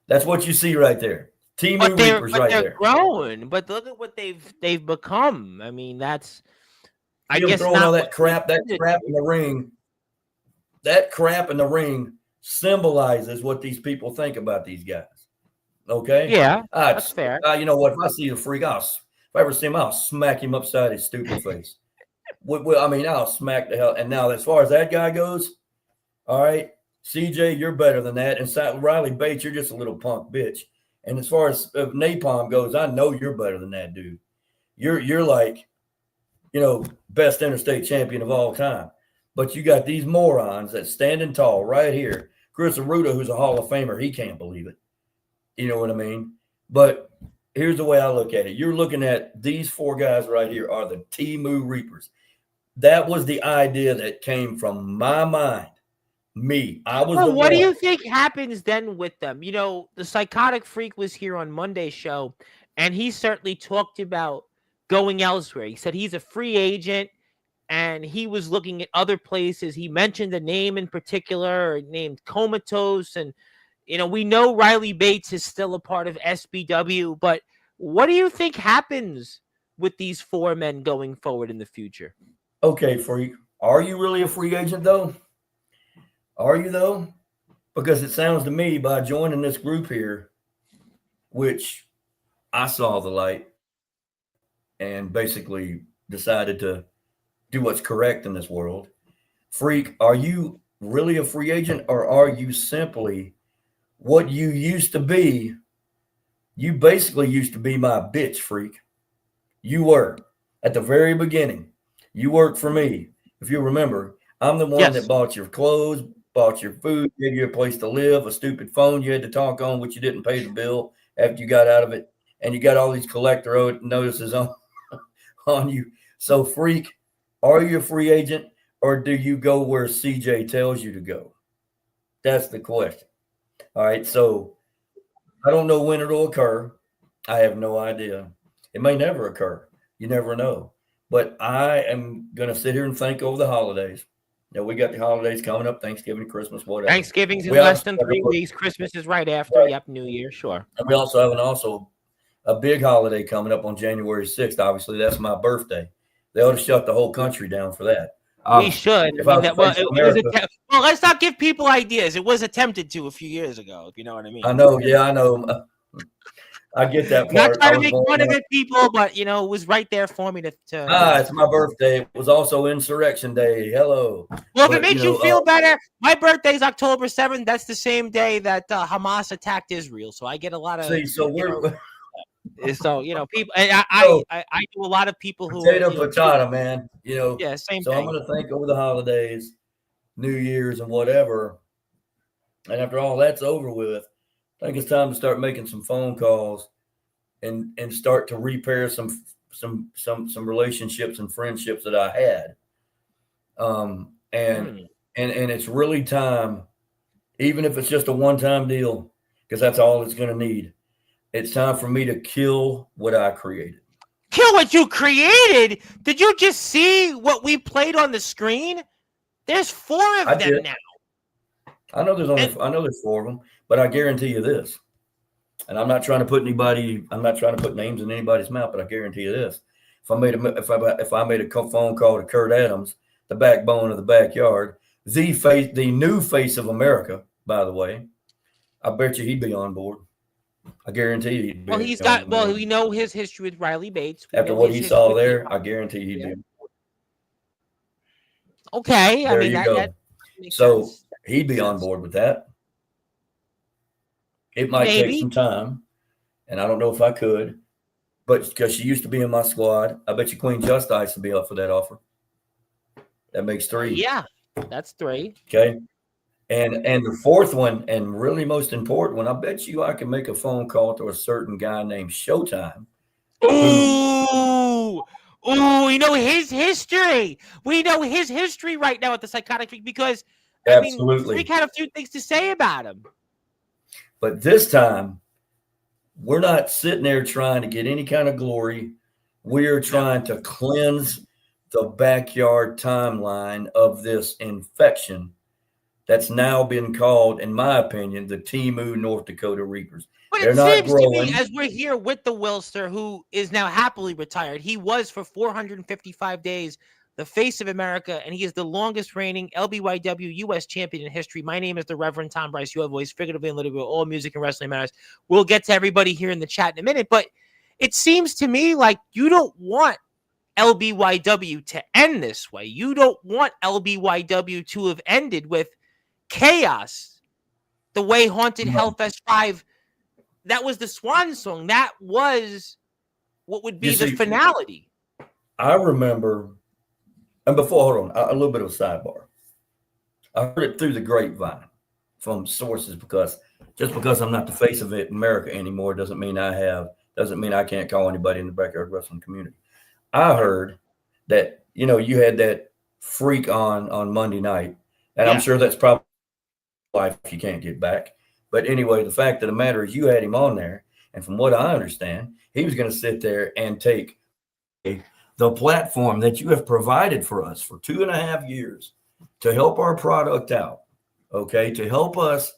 That's what you see right there. Temu Reapers right there. They're growing, but look at what they've become. I mean, that's I guess throwing all that crap in the ring. That crap in the ring symbolizes what these people think about these guys. Okay? Yeah, that's fair. You know what? If I see a freak, if I ever see him, I'll smack him upside his stupid face. I mean, I'll smack the hell. And now, as far as that guy goes, all right, CJ, you're better than that. And Riley Bates, you're just a little punk bitch. And as far as Napalm goes, I know you're better than that, dude. You're like, best interstate champion of all time. But you got these morons that standing tall right here. Chris Arruda, who's a Hall of Famer, he can't believe it. You know what I mean? But here's the way I look at it. You're looking at these four guys right here are the Temu Reapers. That was the idea that came from my mind Me. I was Well, the what do one. you think happens then with them? You know, the Psychotic Freak was here on Monday's show, and he certainly talked about going elsewhere. He said he's a free agent, and he was looking at other places. He mentioned a name in particular, named Comatose, and we know Riley Bates is still a part of SBW, but what do you think happens with these four men going forward in the future? Okay, Freak. Are you really a free agent, though? Are you, though? Because it sounds to me, by joining this group here, which I saw the light and basically decided to do what's correct in this world. Freak, are you really a free agent, or are you simply what you used to be? You basically used to be my bitch, Freak. You were at the very beginning. You worked for me. If you remember, I'm the one that bought your clothes, bought your food, gave you a place to live, a stupid phone you had to talk on, which you didn't pay the bill after you got out of it. And you got all these collector notices on you. So, Freak, are you a free agent, or do you go where CJ tells you to go? That's the question. All right. So I don't know when it'll occur. I have no idea. It may never occur. You never know. But I am going to sit here and think over the holidays. Now, we got the holidays coming up, Thanksgiving, Christmas, whatever. Thanksgiving's in less than 3 weeks. Christmas is right after. Right. Yep, New Year, sure. And we also have a big holiday coming up on January 6th. Obviously, that's my birthday. They ought to shut the whole country down for that. We should. Well, let's not give people ideas. It was attempted to a few years ago, if you know what I mean. I know. Yeah, I know. I get that part. Not trying to make fun of it, people, but, it was right there for me to it's my birthday. It was also Insurrection Day. Hello. Well, if it makes you feel better, my birthday is October 7th. That's the same day that Hamas attacked Israel. So I get a lot of... See, so we're... So people, I do a lot of people who potato, man. Yeah, same so thing. I'm going to think over the holidays, New Year's, and whatever. And after all that's over with, I think it's time to start making some phone calls and start to repair some relationships and friendships that I had. And it's really time, even if it's just a one-time deal, because that's all it's going to need. It's time for me to kill what I created. Kill what you created? Did you just see what we played on the screen? There's 4 of them now. I know there's 4 of them, but I guarantee you this. And I'm not trying to put names in anybody's mouth, but I guarantee you this. If I made a phone call to Kurt Adams, the backbone of the backyard, the new face of America, by the way, I bet you he'd be on board. I guarantee you. We know his history with Riley Bates. After what he saw there, I guarantee he'd be. Okay. There you go. So he'd be on board with that. It might take some time, and I don't know if I could, but because she used to be in my squad, I bet you Queen Justice would be up for that offer. That makes 3. Yeah, that's 3. Okay. And the 4th one, and really most important one, I bet you I can make a phone call to a certain guy named Showtime. Ooh, we know his history. We know his history right now at the Psychotic Freak because Freak had a few things to say about him. But this time, we're not sitting there trying to get any kind of glory. We are trying to cleanse the backyard timeline of this infection that's now been called, in my opinion, the Temu North Dakota Reapers. But it seems to me, as we're here with the Willster, who is now happily retired, he was for 455 days the face of America, and he is the longest reigning LBYW U.S. champion in history. My name is the Reverend Tom Bryce. You have voice figuratively and literally all music and wrestling matters. We'll get to everybody here in the chat in a minute, but it seems to me like you don't want LBYW to end this way. You don't want LBYW to have ended with chaos, the way Haunted Hellfest 5, that was the swan song. That was what would be the finality. I remember, and before, hold on, a little bit of a sidebar. I heard it through the grapevine from sources because just because I'm not the face of it in America anymore doesn't mean I can't call anybody in the backyard wrestling community. I heard that, you had that freak on Monday night, and I'm sure that's probably life you can't get back. But anyway, the fact of the matter is you had him on there. And from what I understand, he was going to sit there and take the platform that you have provided for us for 2.5 years to help our product out, okay, to help us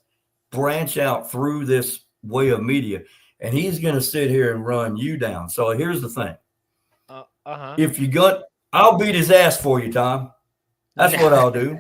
branch out through this way of media. And he's going to sit here and run you down. So here's the thing. If you I'll beat his ass for you, Tom. That's what I'll do.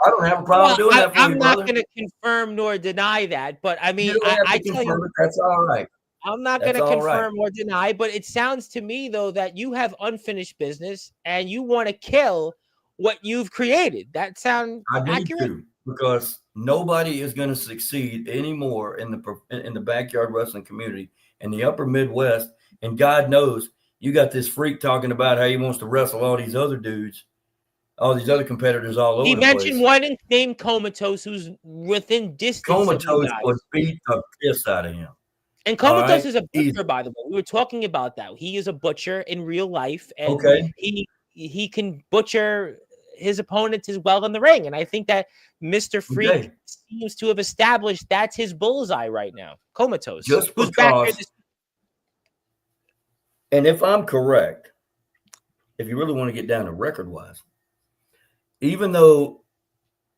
I don't have a problem doing that for you, brother. I'm not going to confirm nor deny that, but I mean, I tell you, that's all right. I'm not going to confirm or deny, but it sounds to me, though, that you have unfinished business and you want to kill what you've created. That sounds accurate? To, because nobody is going to succeed anymore in the backyard wrestling community in the upper Midwest. And God knows you got this freak talking about how he wants to wrestle all these other dudes, all these other competitors all over the place. He mentioned one named Comatose who's within distance. Comatose would beat the piss out of him. And Comatose is a butcher, by the way. We were talking about that. He is a butcher in real life, and he can butcher his opponents as well in the ring. And I think that Mr. Freak seems to have established that's his bullseye right now. Comatose. Just because. And if I'm correct, if you really want to get down to record-wise, even though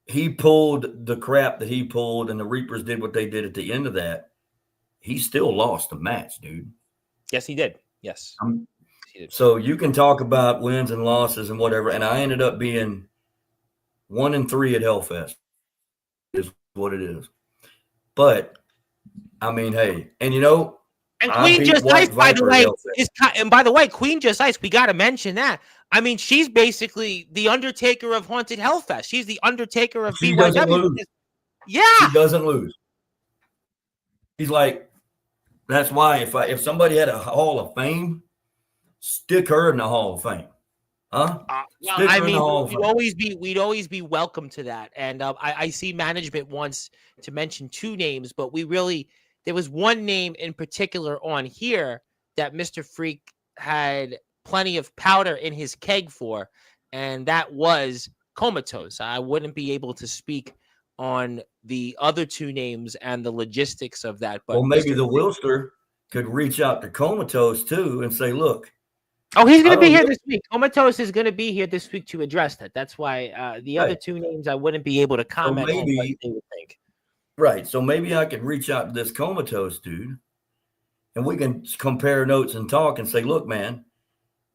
he pulled the crap that he pulled and the Reapers did what they did at the end of that, he still lost the match, dude. Yes, he did. Yes. So you can talk about wins and losses and whatever, and I ended up being 1-3 at Hellfest is what it is. But, I mean, hey, and and Queen Just Ice, by the way, and by the way, Queen Just Ice, we got to mention that. I mean, she's basically the Undertaker of Haunted Hellfest. She's the Undertaker of BYW. Yeah. She doesn't lose. She's like, that's why if somebody had a Hall of Fame, stick her in the Hall of Fame. Huh? Well, I mean, we'd always be welcome to that. And I see management wants to mention 2 names, but there was one name in particular on here that Mr. Freak had plenty of powder in his keg for, and that was Comatose. I wouldn't be able to speak on the other 2 names and the logistics of that. But maybe the Willster could reach out to Comatose too and say, look. Oh, he's going to be here this week. Comatose is going to be here this week to address that. That's why the other 2 names I wouldn't be able to comment on what they would think. Right. So maybe I could reach out to this Comatose dude and we can compare notes and talk and say, look, man,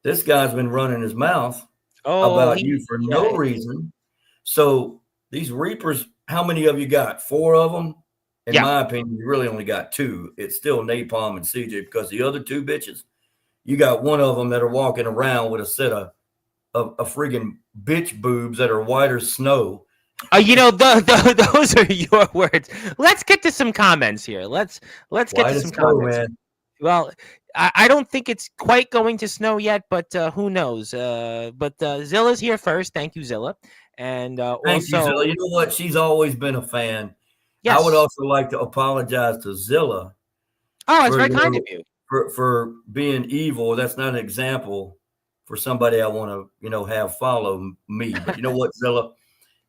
this guy's been running his mouth about you for no reason. So these Reapers, how many of you got? 4 of them? In my opinion, you really only got 2. It's still Napalm and CJ because the other 2 bitches, you got one of them that are walking around with a set of friggin' bitch boobs that are white as snow. Those are your words. Let's get to some comments here. Let's get to some comments. Man. Well, I don't think it's quite going to snow yet, but who knows? But Zilla's here first. Thank you, Zilla. And thank you, Zilla. You know what? She's always been a fan. Yes. I would also like to apologize to Zilla. Oh, it's very kind of you. For being evil. That's not an example for somebody I want to, have follow me. But you know what, Zilla?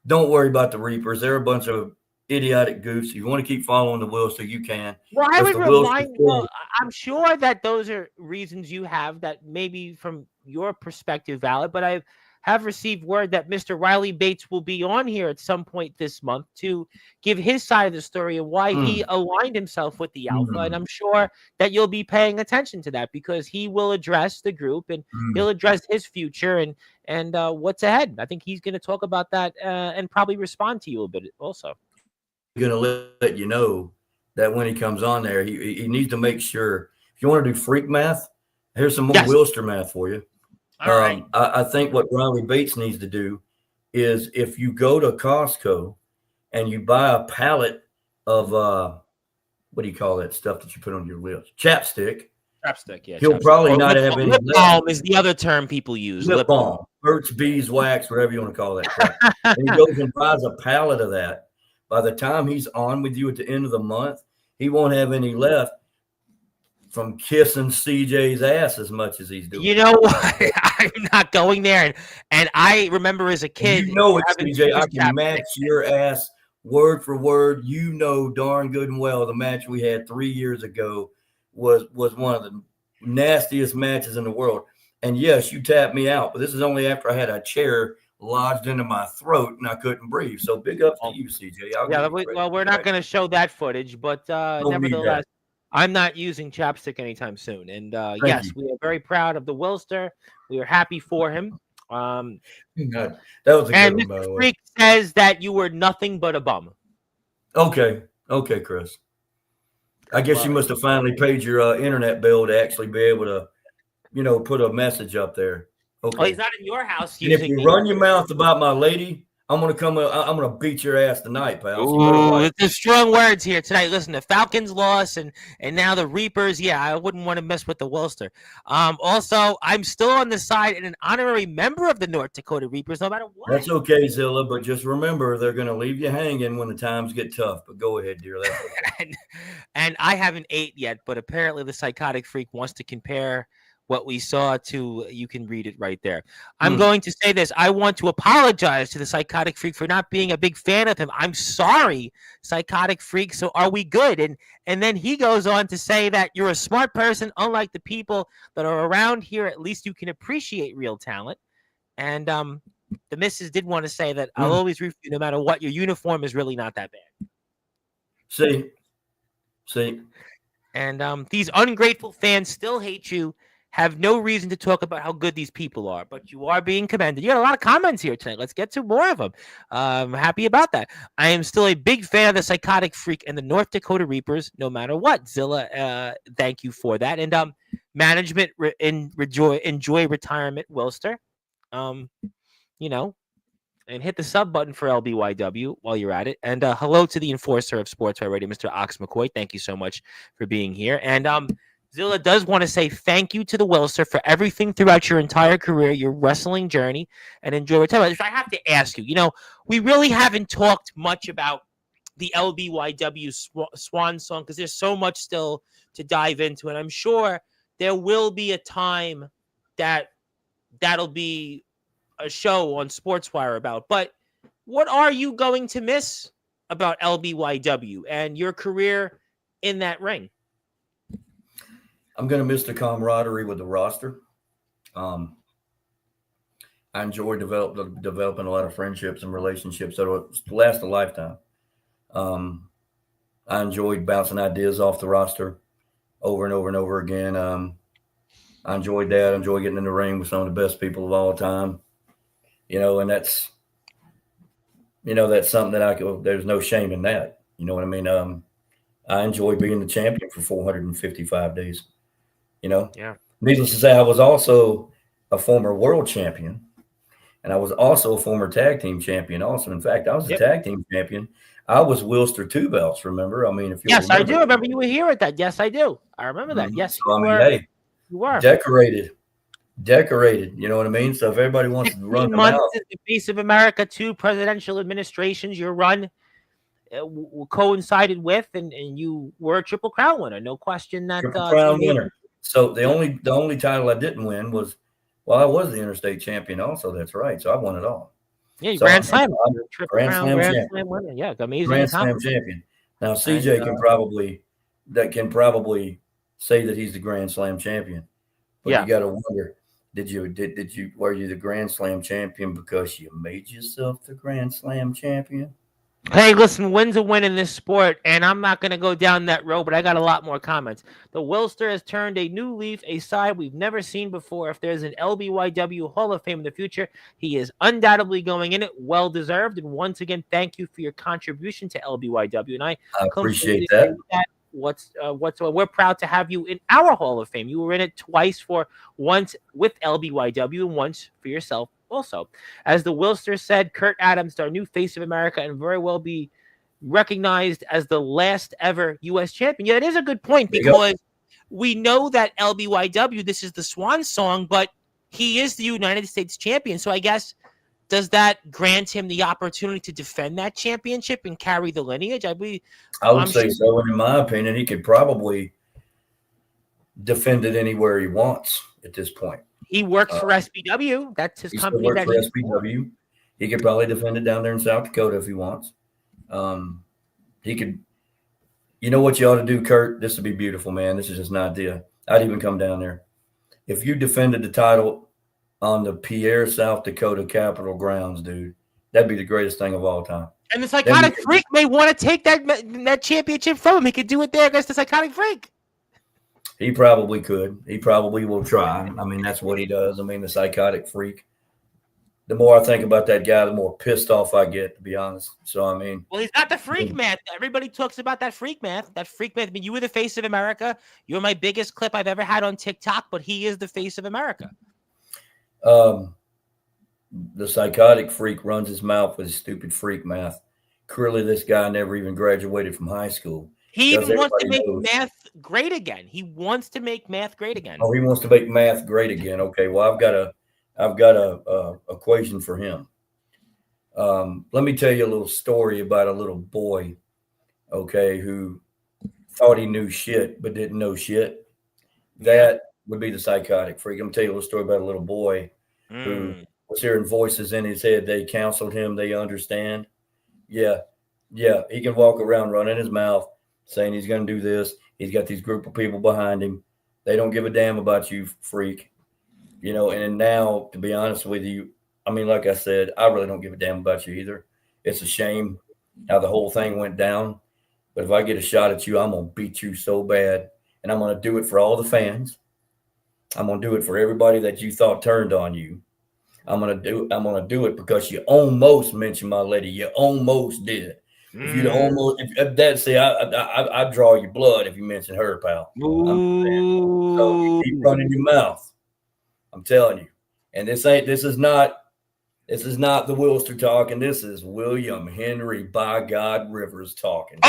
Don't worry about the Reapers. They're a bunch of idiotic goofs. If you want to keep following the Willster, you can. Well, I would remind you, I'm sure that those are reasons you have that maybe from your perspective valid, but I have received word that Mr. Riley Bates will be on here at some point this month to give his side of the story of why he aligned himself with the Alpha. And I'm sure that you'll be paying attention to that because he will address the group and he'll address his future and what's ahead. I think he's going to talk about that and probably respond to you a bit also. Going to let you know that when he comes on there, he needs to make sure. If you want to do freak math, here's some more Willster math for you. All right. I think what Riley Bates needs to do is if you go to Costco and you buy a pallet of what do you call that stuff that you put on your lips? Chapstick. Chapstick, yeah. He'll probably not have any. Lip balm is the other term people use. Lip balm, Burt's Beeswax, whatever you want to call that crap. And he goes and buys a pallet of that. By the time he's on with you at the end of the month, he won't have any left from kissing CJ's ass as much as he's doing. You know what? I'm not going there. And I remember as a kid. You know it, CJ. I can match your ass word for word, you know darn good and well the match we had 3 years ago was one of the nastiest matches in the world. And yes, you tapped me out, but this is only after I had a chair lodged into my throat and I couldn't breathe. So big ups to you, CJ. Well, we're not going to show that footage, but nevertheless, I'm not using chapstick anytime soon. And yes, we are very proud of the Willster. We are happy for him. That was a and good one, by the way. Freak says that you were nothing but a bum. Okay, Chris. I guess you must have finally paid your internet bill to actually be able to, put a message up there. Okay. Oh, he's not in your house. And if you run your mouth about my lady, I'm gonna beat your ass tonight, pal. So there's strong words here tonight. Listen, the Falcons lost, and now the Reapers. Yeah, I wouldn't want to mess with the Willster. Also, I'm still on the side and an honorary member of the North Dakota Reapers, no matter what. That's okay, Zilla, but just remember they're gonna leave you hanging when the times get tough. But go ahead, dear. That's okay. and I haven't ate yet, but apparently the Psychotic Freak wants to compare what we saw to, you can read it right there. I'm going to say this. I want to apologize to the Psychotic Freak for not being a big fan of him. I'm sorry, Psychotic Freak. So are we good? And then he goes on to say that you're a smart person. Unlike the people that are around here, at least you can appreciate real talent. And the missus did want to say that I'll always root for you no matter what. Your uniform is really not that bad. See. And these ungrateful fans still hate you. Have no reason to talk about how good these people are, but you are being commended. You got a lot of comments here tonight. Let's get to more of them. I'm happy about that. I am still a big fan of the Psychotic Freak and the North Dakota Reapers, no matter what. Zilla, thank you for that. And management enjoy retirement, Willster. And hit the sub button for LBYW while you're at it. And hello to the enforcer of Sportswire Radio, Mr. Ox McCoy. Thank you so much for being here. And Zilla does want to say thank you to the Willster for everything throughout your entire career, your wrestling journey, and enjoy retirement. I have to ask you, we really haven't talked much about the LBYW Swan Song because there's so much still to dive into. And I'm sure there will be a time that'll be a show on Sportswire about. But what are you going to miss about LBYW and your career in that ring? I'm going to miss the camaraderie with the roster. I enjoy developing a lot of friendships and relationships that will last a lifetime. I enjoyed bouncing ideas off the roster over and over and over again. I enjoyed that. I enjoy getting in the ring with some of the best people of all time. And that's something that there's no shame in that. You know what I mean? I enjoy being the champion for 455 days. Yeah. Needless to say, I was also a former world champion, and I was also a former tag team champion. Also, in fact, I was a tag team champion. I was Willster 2 belts. Remember? I mean, if you I do remember you were here at that. Yes, I do. I remember that. Yes, so, you were decorated. You know what I mean? So if everybody wants to run them out, the face of America, 2 presidential administrations, your run coincided with, and you were a Triple Crown winner. No question that Triple Crown winner. So the only title I didn't win was, I was the interstate champion also. That's right. So I won it all. Yeah, Grand Slam. Grand Slam winner. Yeah, amazing. Grand Slam champion. Now CJ can probably say that he's the Grand Slam champion. But you got to wonder, were you the Grand Slam champion because you made yourself the Grand Slam champion? Hey, listen, win's a win in this sport, and I'm not going to go down that road, but I got a lot more comments. The Willster has turned a new leaf, a side we've never seen before. If there's an LBYW Hall of Fame in the future, he is undoubtedly going in it. Well-deserved, and once again, thank you for your contribution to LBYW, and I appreciate that. We're proud to have you in our Hall of Fame. You were in it twice, once with LBYW and once for yourself. Also, as the Willster said, Kurt Adams, our new face of America, and very well be recognized as the last ever U.S. champion. Yeah, it is a good point because we know that LBYW, this is the Swan Song, but he is the United States champion. So I guess, does that grant him the opportunity to defend that championship and carry the lineage? I would say so. And in my opinion, he could probably defend it anywhere he wants at this point. He works for SBW. That's his company. He works for SBW. He could probably defend it down there in South Dakota if he wants. He could. You know what you ought to do, Kurt? This would be beautiful, man. This is just an idea. I'd even come down there. If you defended the title on the Pierre, South Dakota Capitol grounds, dude, that'd be the greatest thing of all time. And the Psychotic Freak may want to take that championship from him. He could do it there against the Psychotic Freak. He probably could. He probably will try. I mean, that's what he does. I mean, the Psychotic Freak. The more I think about that guy, the more pissed off I get, to be honest. So, I mean. Well, he's got the freak math. Everybody talks about that freak math. That freak math. I mean, you were the face of America. You're my biggest clip I've ever had on TikTok, but he is the face of America. The Psychotic Freak runs his mouth with his stupid freak math. Clearly, this guy never even graduated from high school. He even wants to make math great again. He wants to make math great again. Oh, he wants to make math great again. Okay, well, I've got a equation for him. Let me tell you a little story about a little boy, okay, who thought he knew shit but didn't know shit. That would be the Psychotic Freak. I'm going to tell you a little story about a little boy who was hearing voices in his head. They counseled him. They understand. Yeah, he can walk around running his mouth, saying he's going to do this. He's got these group of people behind him. They don't give a damn about you, freak. You know, and now, to be honest with you, I mean, like I said, I really don't give a damn about you either. It's a shame how the whole thing went down. But if I get a shot at you, I'm going to beat you so bad. And I'm going to do it for all the fans. I'm going to do it for everybody that you thought turned on you. I'm going to do it because you almost mentioned my lady. You almost did. If you'd almost, if that, see, I draw your blood if you mention her, pal. So you keep running your mouth. I'm telling you. And this is not the Willster talking. This is William Henry by God Rivers talking.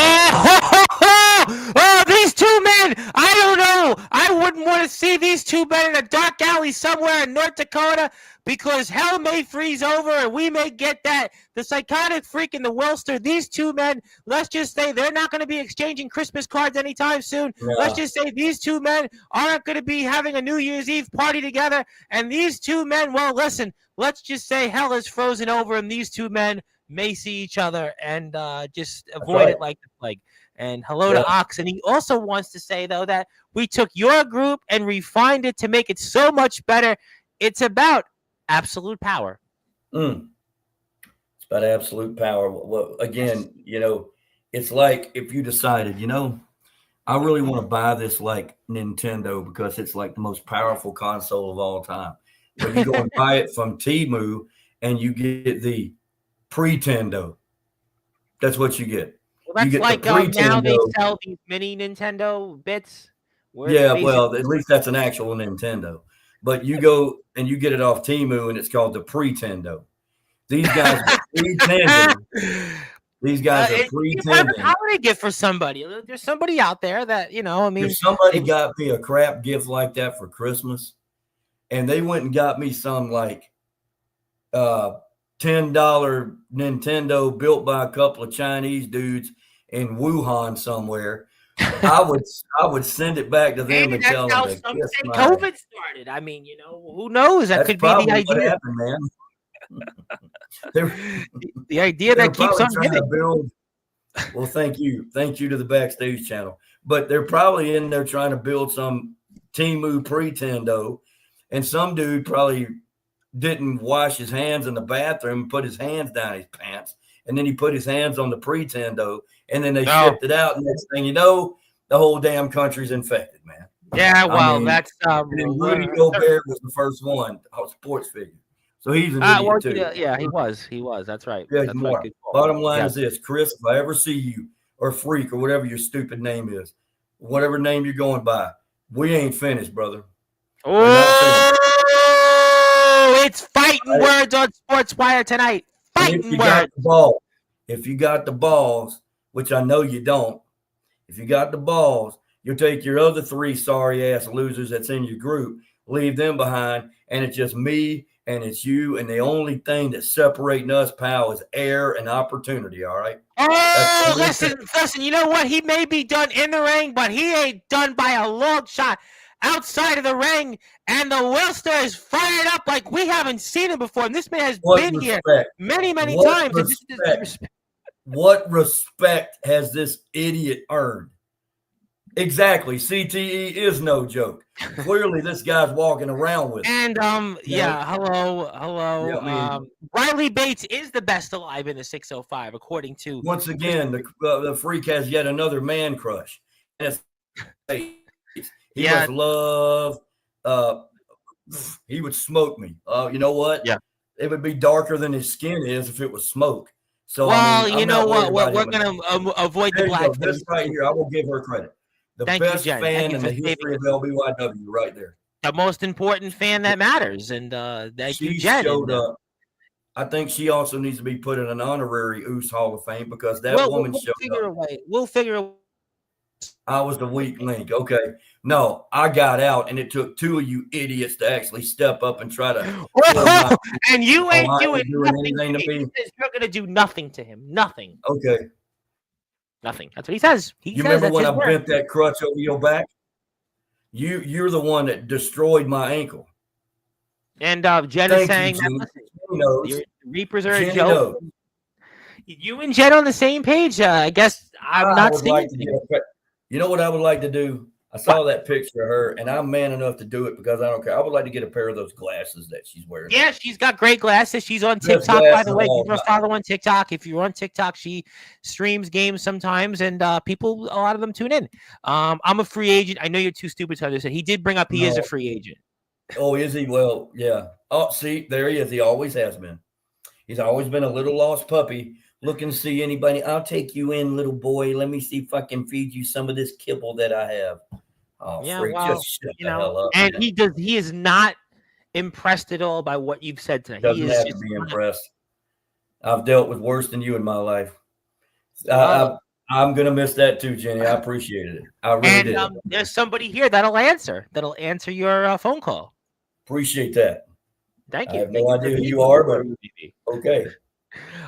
Oh, these two men. I don't know. I wouldn't want to see these two men in a dark alley somewhere in North Dakota because hell may freeze over and we may get that. The Psychotic Freak and the Willster, these two men, let's just say they're not going to be exchanging Christmas cards anytime soon. Yeah. Let's just say these two men aren't going to be having a New Year's Eve party together. And these two men, well, listen, let's just say hell is frozen over and these two men may see each other and just avoid it like the plague. And hello to Ox. And he also wants to say, though, that we took your group and refined it to make it so much better. It's about absolute power. It's about absolute power. Well, again, you know, it's like if you decided, you know, I really want to buy this like Nintendo because it's like the most powerful console of all time. But you go and buy it from Temu and you get the Pretendo. That's what you get. Well, that's like now they sell these mini Nintendo bits. Yeah, well, at least that's an actual Nintendo. But you go and you get it off Temu, and it's called the Pretendo. These guys are pretending. These guys are pretending. How would they gift for somebody? There's somebody out there that, you know, I mean. If somebody got me a crap gift like that for Christmas, and they went and got me some like $10 Nintendo built by a couple of Chinese dudes in Wuhan somewhere, I would send it back to them and tell them that COVID started. I mean, you know, who knows? That could be the idea. What happened, man. The idea that keeps on giving. Well, thank you to the Backstage channel. But they're probably in there trying to build some Temu Pretendo, and some dude probably didn't wash his hands in the bathroom and put his hands down his pants. And then he put his hands on the Pretendo, and then they shipped it out. And next thing you know, the whole damn country's infected, man. Yeah, well, that's and then Rudy Gobert was the first one, a sports figure. So he's an idiot too. Yeah, he was. That's right. Yeah, that's right. Bottom line is this, Chris, if I ever see you or Freak or whatever your stupid name is, whatever name you're going by, we ain't finished, brother. It's fighting words on Sportswire tonight. Fighting words. If you got the balls, which I know you don't, if you got the balls, you'll take your other three sorry ass losers that's in your group, leave them behind, and it's just me and it's you, and the only thing that's separating us, pal, is air and opportunity. All right. Oh, listen. You know what? He may be done in the ring, but he ain't done by a long shot. Outside of the ring, and the Willster is fired up like we haven't seen him before. And this man has been here many times. What respect has this idiot earned? Exactly. CTE is no joke. Clearly, this guy's walking around with it. And hello. Yeah, I mean, Riley Bates is the best alive in the 605, according to. once again, the freak has yet another man crush. And he was love. He would smoke me. You know what? Yeah. It would be darker than his skin is if it was smoke. So well, I mean, you know what? We're going to avoid the black. This right here, I will give her credit. The best fan in the history of LBYW, right there. The most important fan that matters, and thank you, Jen. Showed up. I think she also needs to be put in an honorary Oos Hall of Fame because that woman showed up. We'll figure a way. I was the weak link. Okay. No, I got out, and it took two of you idiots to actually step up and try to. And you ain't doing anything to me. You're going to do nothing to him. Nothing. Okay. Nothing. That's what he says. You remember when I bent that crutch over your back? You're the one that destroyed my ankle. And Jen is saying that the Reapers are a joke. You and Jen on the same page. I guess I'm not seeing you know what I would like to do? I saw that picture of her, and I'm man enough to do it because I don't care. I would like to get a pair of those glasses that she's wearing. Yeah, she's got great glasses. She's on TikTok, by the way. Give her a follow on TikTok. If you're on TikTok, she streams games sometimes, and a lot of them tune in. I'm a free agent. I know you're too stupid to understand. He did bring up he is a free agent. Oh, is he? Well, yeah. Oh, see, there he is. He always has been. He's always been a little lost puppy. Looking to see anybody. I'll take you in, little boy. Let me see if I can feed you some of this kibble that I have. Oh, yeah, freak. Just shut the hell up. And man. He is not impressed at all by what you've said tonight. He doesn't have to be impressed. I've dealt with worse than you in my life. I'm going to miss that too, Jenny. I appreciated it. I really did. There's somebody here that'll answer your phone call. Appreciate that. Thank you. I have no idea who you are, but okay.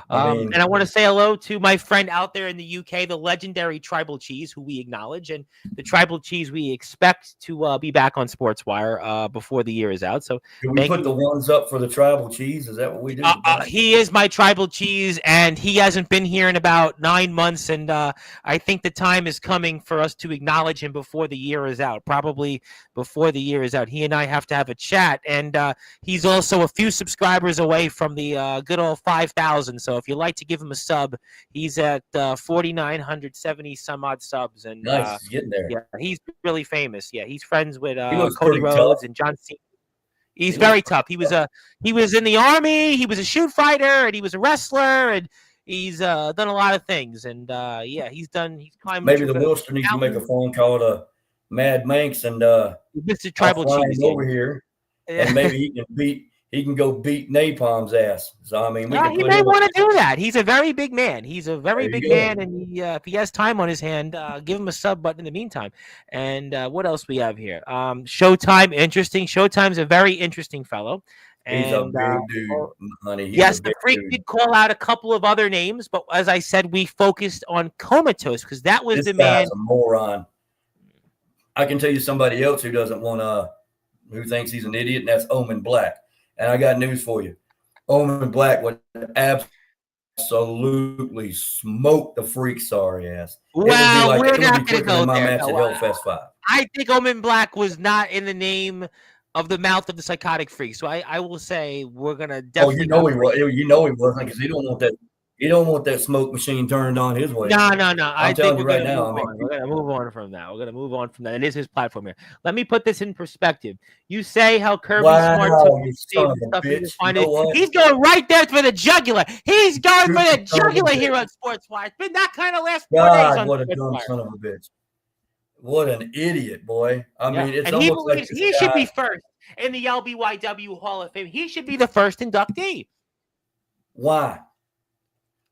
And I want to say hello to my friend out there in the UK, the legendary Tribal Cheese, who we acknowledge, and the Tribal Cheese we expect to be back on Sportswire before the year is out. So can we put the ones up for the Tribal Cheese? Is that what we do? He is my Tribal Cheese, and he hasn't been here in about 9 months, and I think the time is coming for us to acknowledge him before the year is out, probably before the year is out. He and I have to have a chat, and he's also a few subscribers away from the good old 5,000. So if you'd like to give him a sub, he's at 4,970 some odd subs, and nice, he's getting there. Yeah, he's really famous. Yeah, he's friends with Cody Rhodes and John Cena. He's very tough. He was in the army. He was a shoot fighter, and he was a wrestler, and he's done a lot of things. And he's climbed. Maybe the Willster needs to make a phone call to Mad Manx and Mr. Tribal Cheese over here, and maybe he can go beat Napalm's ass. So, I mean, he may want to do that. He's a very big man. He's a very big man, and if he has time on his hand, give him a sub button in the meantime. And what else we have here? Showtime, interesting. Showtime's a very interesting fellow. And, he's a big dude, honey. Yes, the freak did call out a couple of other names, but as I said, we focused on Comatose because that was the man. A moron. I can tell you somebody else who doesn't want who thinks he's an idiot, and that's Omen Black. And I got news for you. Omen Black would absolutely smoke the freak sorry ass. Well, we're not going to go my there. Match at Hellfest 5. I think Omen Black was not in the name of the mouth of the psychotic freak. So I will say we're going to definitely. Oh, you know he wasn't because he don't want that. You don't want that smoke machine turned on his way. No. I think we're right going now. to move on from that. We're going to move on from that. It is his platform here. Let me put this in perspective. You say how Kirby Smart took stuff he was finding. He's going right there for the jugular. He's going for the jugular here on Sportswire. It's been that kind of last 4 days on what a dumb son of a bitch. What an idiot, boy. I mean, it's and almost like he should be first in the LBYW Hall of Fame. He should be the first inductee. Why?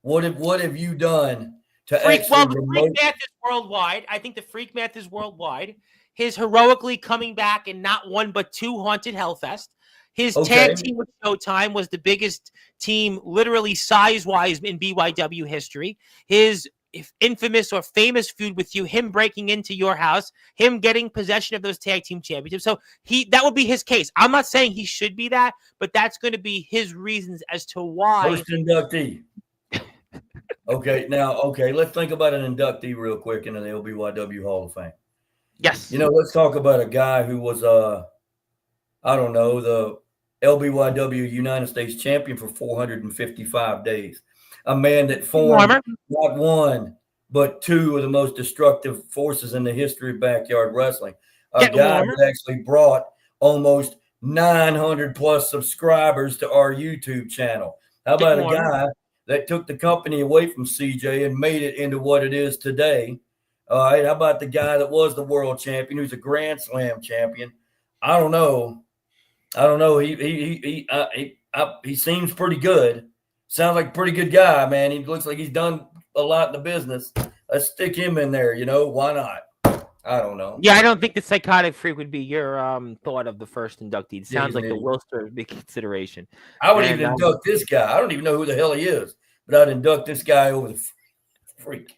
What have you done to the freak math is worldwide. I think the freak math is worldwide. His heroically coming back in not one but two Haunted Hellfest. His tag team with Showtime was the biggest team, literally size-wise, in BYW history. His infamous or famous feud with you, him breaking into your house, him getting possession of those tag team championships. So that would be his case. I'm not saying he should be that, but that's going to be his reasons as to why. First inductee. Okay, let's think about an inductee real quick into the LBYW Hall of Fame. Yes. Let's talk about a guy who was, I don't know, the LBYW United States champion for 455 days. A man that formed not one, but two of the most destructive forces in the history of backyard wrestling. A guy that actually brought almost 900 plus subscribers to our YouTube channel. How about a guy that took the company away from CJ and made it into what it is today? All right. How about the guy that was the world champion, who's a Grand Slam champion? I don't know. He seems pretty good. Sounds like a pretty good guy, man. He looks like he's done a lot in the business. Let's stick him in there. Why not? I don't know. Yeah, I don't think the Psychotic Freak would be your thought of the first inductee. It sounds like the Willster would be consideration. I would even induct this guy. I don't even know who the hell he is, but I'd induct this guy over the Freak.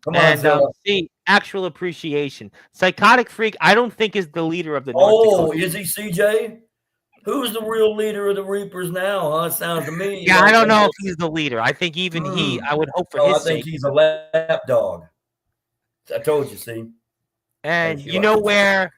Come on, see, actual appreciation. Psychotic Freak, I don't think is the leader of the North Dakota. Is he, CJ? Who's the real leader of the Reapers now, huh? It sounds to me. Yeah, I don't know if he's the leader. I think even I would hope for his sake. I think he's a lap dog. I told you, see. And you know where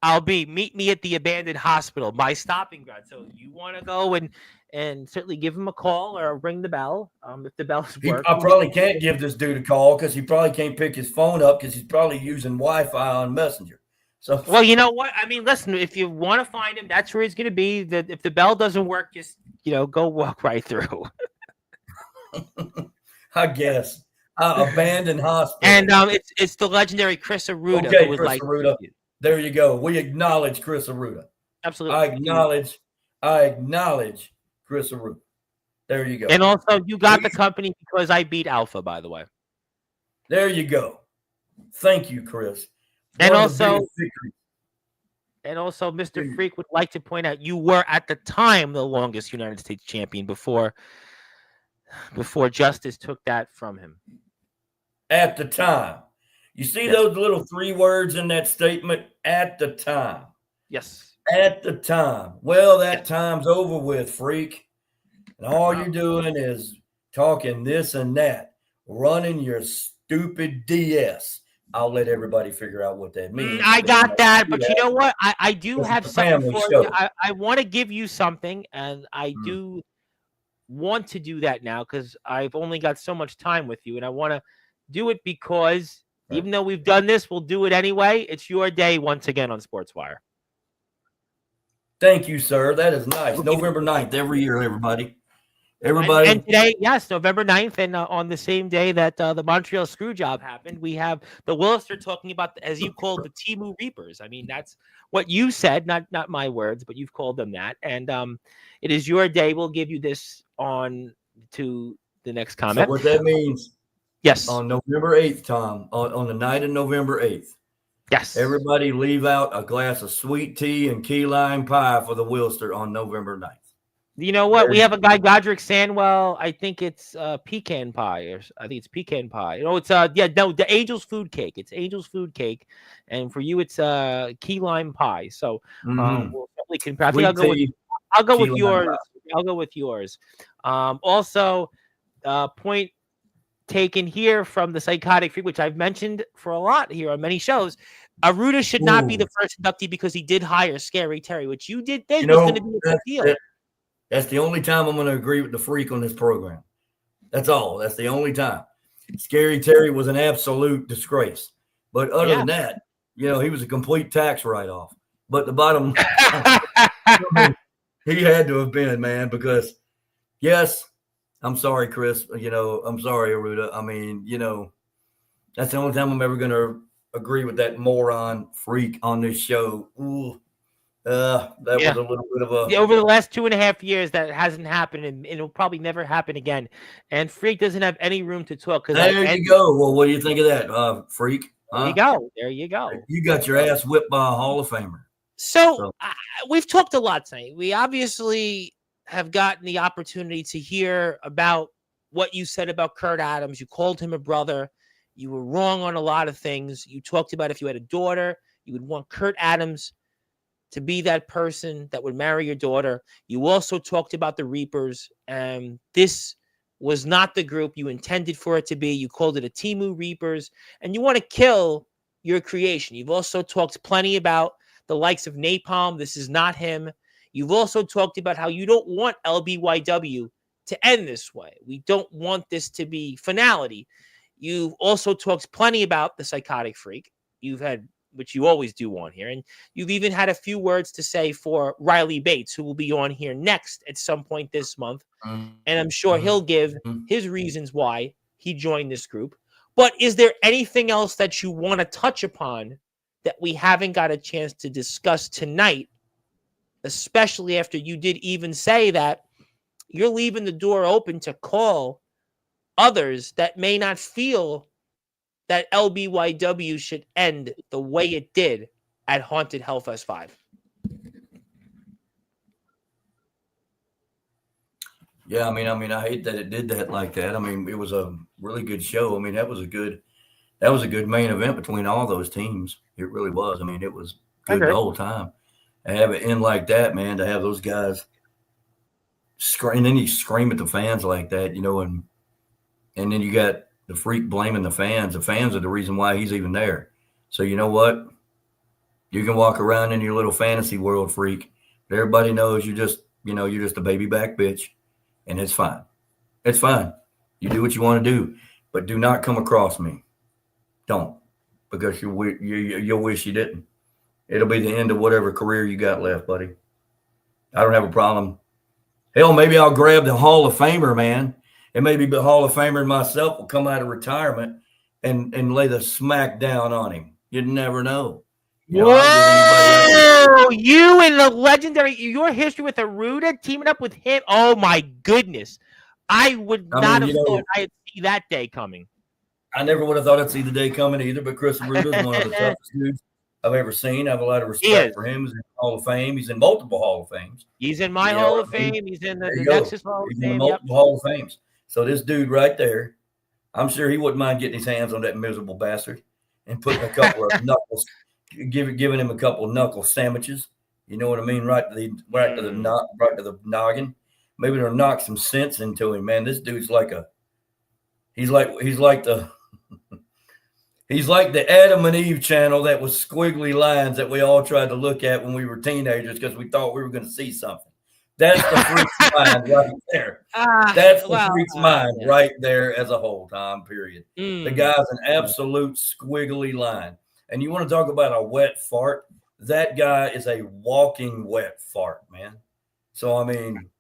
I'll be. Meet me at the abandoned hospital, my stopping ground. So you want to go and certainly give him a call or ring the bell if the bells work. I probably can't give this dude a call because he probably can't pick his phone up because he's probably using Wi-Fi on Messenger. So, well, you know what? I mean, listen, if you want to find him, that's where he's going to be. If the bell doesn't work, just, go walk right through. I guess. Abandoned hospital. And it's the legendary Chris Arruda. Okay, Chris Arruda. There you go. We acknowledge Chris Arruda. Absolutely. I acknowledge Chris Arruda. There you go. And also, you got the company because I beat Alpha, by the way. There you go. Thank you, Chris. And also, Mr. Freak would like to point out you were at the time the longest United States champion before Justice took that from him. At the time. You see those little 3 words in that statement? At the time. Yes. At the time. Well, that time's over with, Freak. And all you're doing is talking this and that, running your stupid DS. I'll let everybody figure out what that means. I got that, but you know what? I do have something for you. I want to give you something, and I do want to do that now because I've only got so much time with you, and I want to do it because even though we've done this, we'll do it anyway. It's your day once again on Sportswire. Thank you, sir. That is nice. November 9th every year, everybody. And today, yes, November 9th, and on the same day that the Montreal Screwjob happened, we have the Willster talking about, as you called, the Temu Reapers. I mean, that's what you said, not my words, but you've called them that. And it is your day. We'll give you this on to the next comment. So what that means, yes, on November 8th, Tom, on the night of November 8th, yes, everybody leave out a glass of sweet tea and key lime pie for the Willster on November 9th. You know what? We have a guy, Godric Sandwell. I think it's pecan pie, or I think it's pecan pie. It's the Angel's Food Cake. It's Angel's Food Cake, and for you, it's key lime pie. So we'll certainly compare. I think I'll go with yours. I'll go with yours. Also, point taken here from the Psychotic Freak, which I've mentioned for a lot here on many shows. Arruda should not be the first inductee because he did hire Scary Terry, which you did think was going to be a big deal. That's the only time I'm going to agree with the Freak on this program. That's all. That's the only time. Scary Terry was an absolute disgrace. But other than that, he was a complete tax write-off. But the bottom he had to have been, man, because, yes, I'm sorry, Chris. I'm sorry, Arruda. I mean, that's the only time I'm ever going to agree with that moron Freak on this show. Ooh. That was a little bit of a... over the last 2.5 years, that hasn't happened, and it'll probably never happen again. And Freak doesn't have any room to talk. There you go. Well, what do you think of that, Freak? Huh? There you go. You got your ass whipped by a Hall of Famer. So we've talked a lot tonight. We obviously have gotten the opportunity to hear about what you said about Kurt Adams. You called him a brother. You were wrong on a lot of things. You talked about if you had a daughter, you would want Kurt Adams to be that person that would marry your daughter. You also talked about the Reapers. This was not the group you intended for it to be. You called it a Temu Reapers, and you want to kill your creation. You've also talked plenty about the likes of Napalm. This is not him. You've also talked about how you don't want LBYW to end this way. We don't want this to be finality. You've also talked plenty about the Psychotic Freak. You've had, which you always do on here, and you've even had a few words to say for Riley Bates, who will be on here next at some point this month. And I'm sure he'll give his reasons why he joined this group. But is there anything else that you want to touch upon that we haven't got a chance to discuss tonight, especially after you did even say that you're leaving the door open to call others that may not feel that LBYW should end the way it did at Haunted Hellfest 5? Yeah, I mean, I hate that it did that like that. I mean, it was a really good show. I mean, that was a good main event between all those teams. It really was. I mean, it was good the whole time. To have it end like that, man, to have those guys scream, and then you scream at the fans like that, you know, and then you got the Freak blaming the fans. The fans are the reason why he's even there. So you know what? You can walk around in your little fantasy world, Freak, but everybody knows you're just a baby back bitch. And it's fine. It's fine. You do what you want to do, but do not come across me. Don't, because you'll wish you didn't. It'll be the end of whatever career you got left, buddy. I don't have a problem. Hell, maybe I'll grab the Hall of Famer, man, and maybe the Hall of Famer and myself will come out of retirement and lay the smack down on him. You'd never know. Whoa! You and the legendary, your history with Aruda teaming up with him. Oh my goodness. I would not have thought I'd see that day coming. I never would have thought I'd see the day coming either, but Chris Aruda is one of the toughest dudes I've ever seen. I have a lot of respect for him. He's in the Hall of Fame. He's in multiple Hall of Fames. He's in my Hall of Fame. He's in the Nexus Hall of Fame. He's in multiple Hall of Fames. So this dude right there, I'm sure he wouldn't mind getting his hands on that miserable bastard and putting a couple of knuckles. Giving him a couple of knuckle sandwiches, you know what I mean, right to the noggin. Maybe they'll knock some sense into him, man. This dude's like he's like the Adam and Eve channel that was squiggly lines that we all tried to look at when we were teenagers because we thought we were going to see something. That's the freak's mind right there. That's the freak's mind right there as a whole time period. The guy's an absolute squiggly line. And you want to talk about a wet fart? That guy is a walking wet fart, man. So, I mean,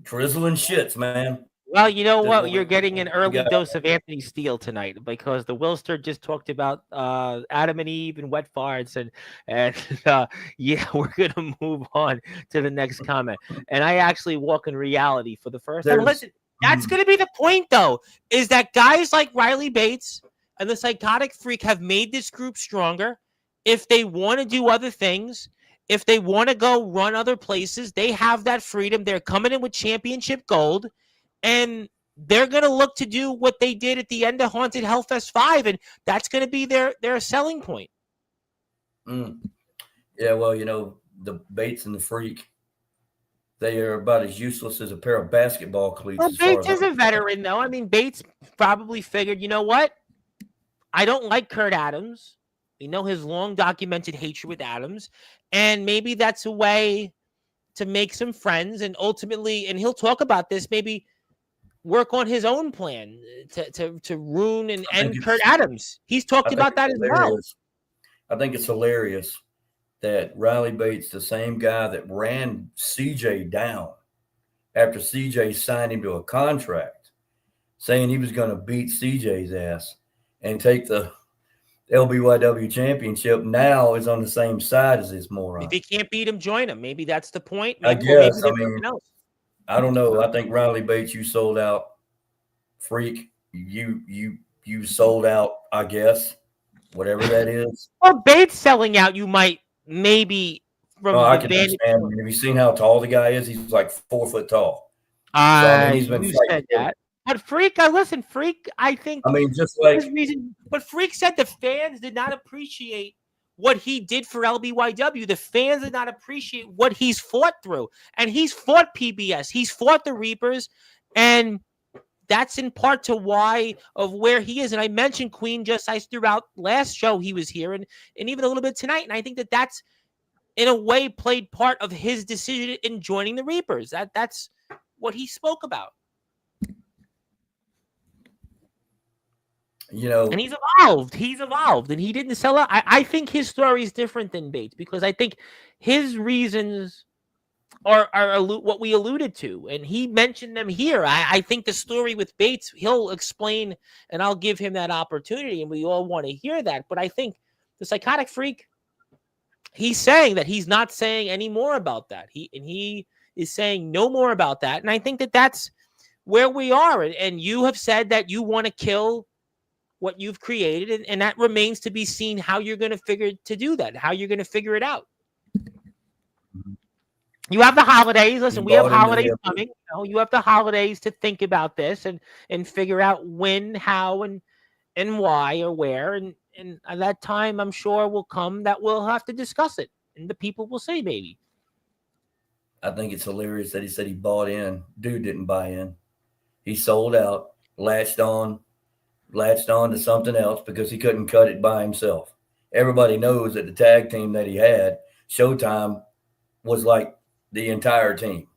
drizzling shits, man. Well, you know what? You're getting an early dose of Anthony Steele tonight because the Willster just talked about Adam and Eve and wet farts. And yeah, we're going to move on to the next comment. And I actually walk in reality for the first time. Listen, that's going to be the point, though, is that guys like Riley Bates and the Psychotic Freak have made this group stronger. If they want to do other things, if they want to go run other places, they have that freedom. They're coming in with championship gold, and they're going to look to do what they did at the end of Haunted Hellfest 5, and that's going to be their selling point. Yeah, well, you know, the Bates and the Freak, they are about as useless as a pair of basketball cleats. Well, Bates is a veteran, though. I mean, Bates probably figured, you know what? I don't like Kurt Adams. We know his long documented hatred with Adams. And maybe that's a way to make some friends and ultimately, and he'll talk about this, maybe work on his own plan to ruin and end Kurt Adams. He's talked about that as well. I think it's hilarious that Riley Bates, the same guy that ran CJ down after CJ signed him to a contract, saying he was going to beat CJ's ass and take the LBYW championship, now is on the same side as this moron. If he can't beat him, join him. Maybe that's the point. Maybe, I guess. I mean, I don't know. I think Riley Bates, you sold out. Freak, you sold out, I guess. Whatever that is. Well, Bates selling out, you might maybe from I can understand. I mean, have you seen how tall the guy is? He's like 4 foot tall. I mean, he's been said that. But Freak, Freak, I think. I mean, just like. But Freak said the fans did not appreciate what he did for LBYW. The fans did not appreciate what he's fought through. And he's fought PBS. He's fought the Reapers. And that's in part to why of where he is. And I mentioned Queen Just Ice throughout last show he was here and even a little bit tonight. And I think that that's in a way played part of his decision in joining the Reapers. That's what he spoke about. And he's evolved and he didn't sell out. I think his story is different than Bates because I think his reasons are what we alluded to, and he mentioned them here. I think the story with Bates, he'll explain, and I'll give him that opportunity, and we all want to hear that. But I think the Psychotic Freak, he's saying that he's not saying any more about that. He is saying no more about that, and I think that that's where we are. And you have said that you want to kill what you've created, and that remains to be seen how you're going to figure to do that, how you're going to figure it out. You have the holidays. Listen, we have holidays coming. You have the holidays to think about this and figure out when, how, and why or where. And at that time, I'm sure will come that we'll have to discuss it, and the people will say maybe. I think it's hilarious that he said he bought in. Dude didn't buy in. He sold out, latched on to something else because he couldn't cut it by himself. Everybody knows that the tag team that he had, Showtime, was like the entire team.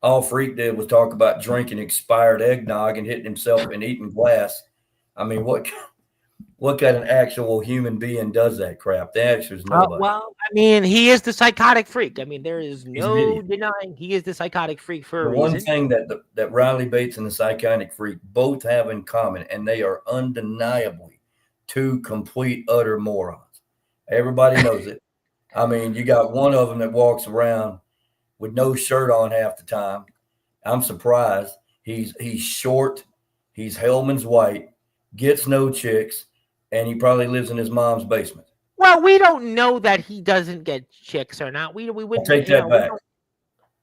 All Freak did was talk about drinking expired eggnog and hitting himself and eating glass. I mean, what kind of actual human being does that crap? The answer is nobody. Well, I mean, he is the Psychotic Freak. I mean, there is no denying he is the Psychotic Freak for a reason. One thing that Riley Bates and the Psychotic Freak both have in common, and they are undeniably two complete, utter morons. Everybody knows it. I mean, you got one of them that walks around with no shirt on half the time. I'm surprised. He's short. He's Hellman's white. Gets no chicks. And he probably lives in his mom's basement. Well, we don't know that he doesn't get chicks or not. We wouldn't take that back.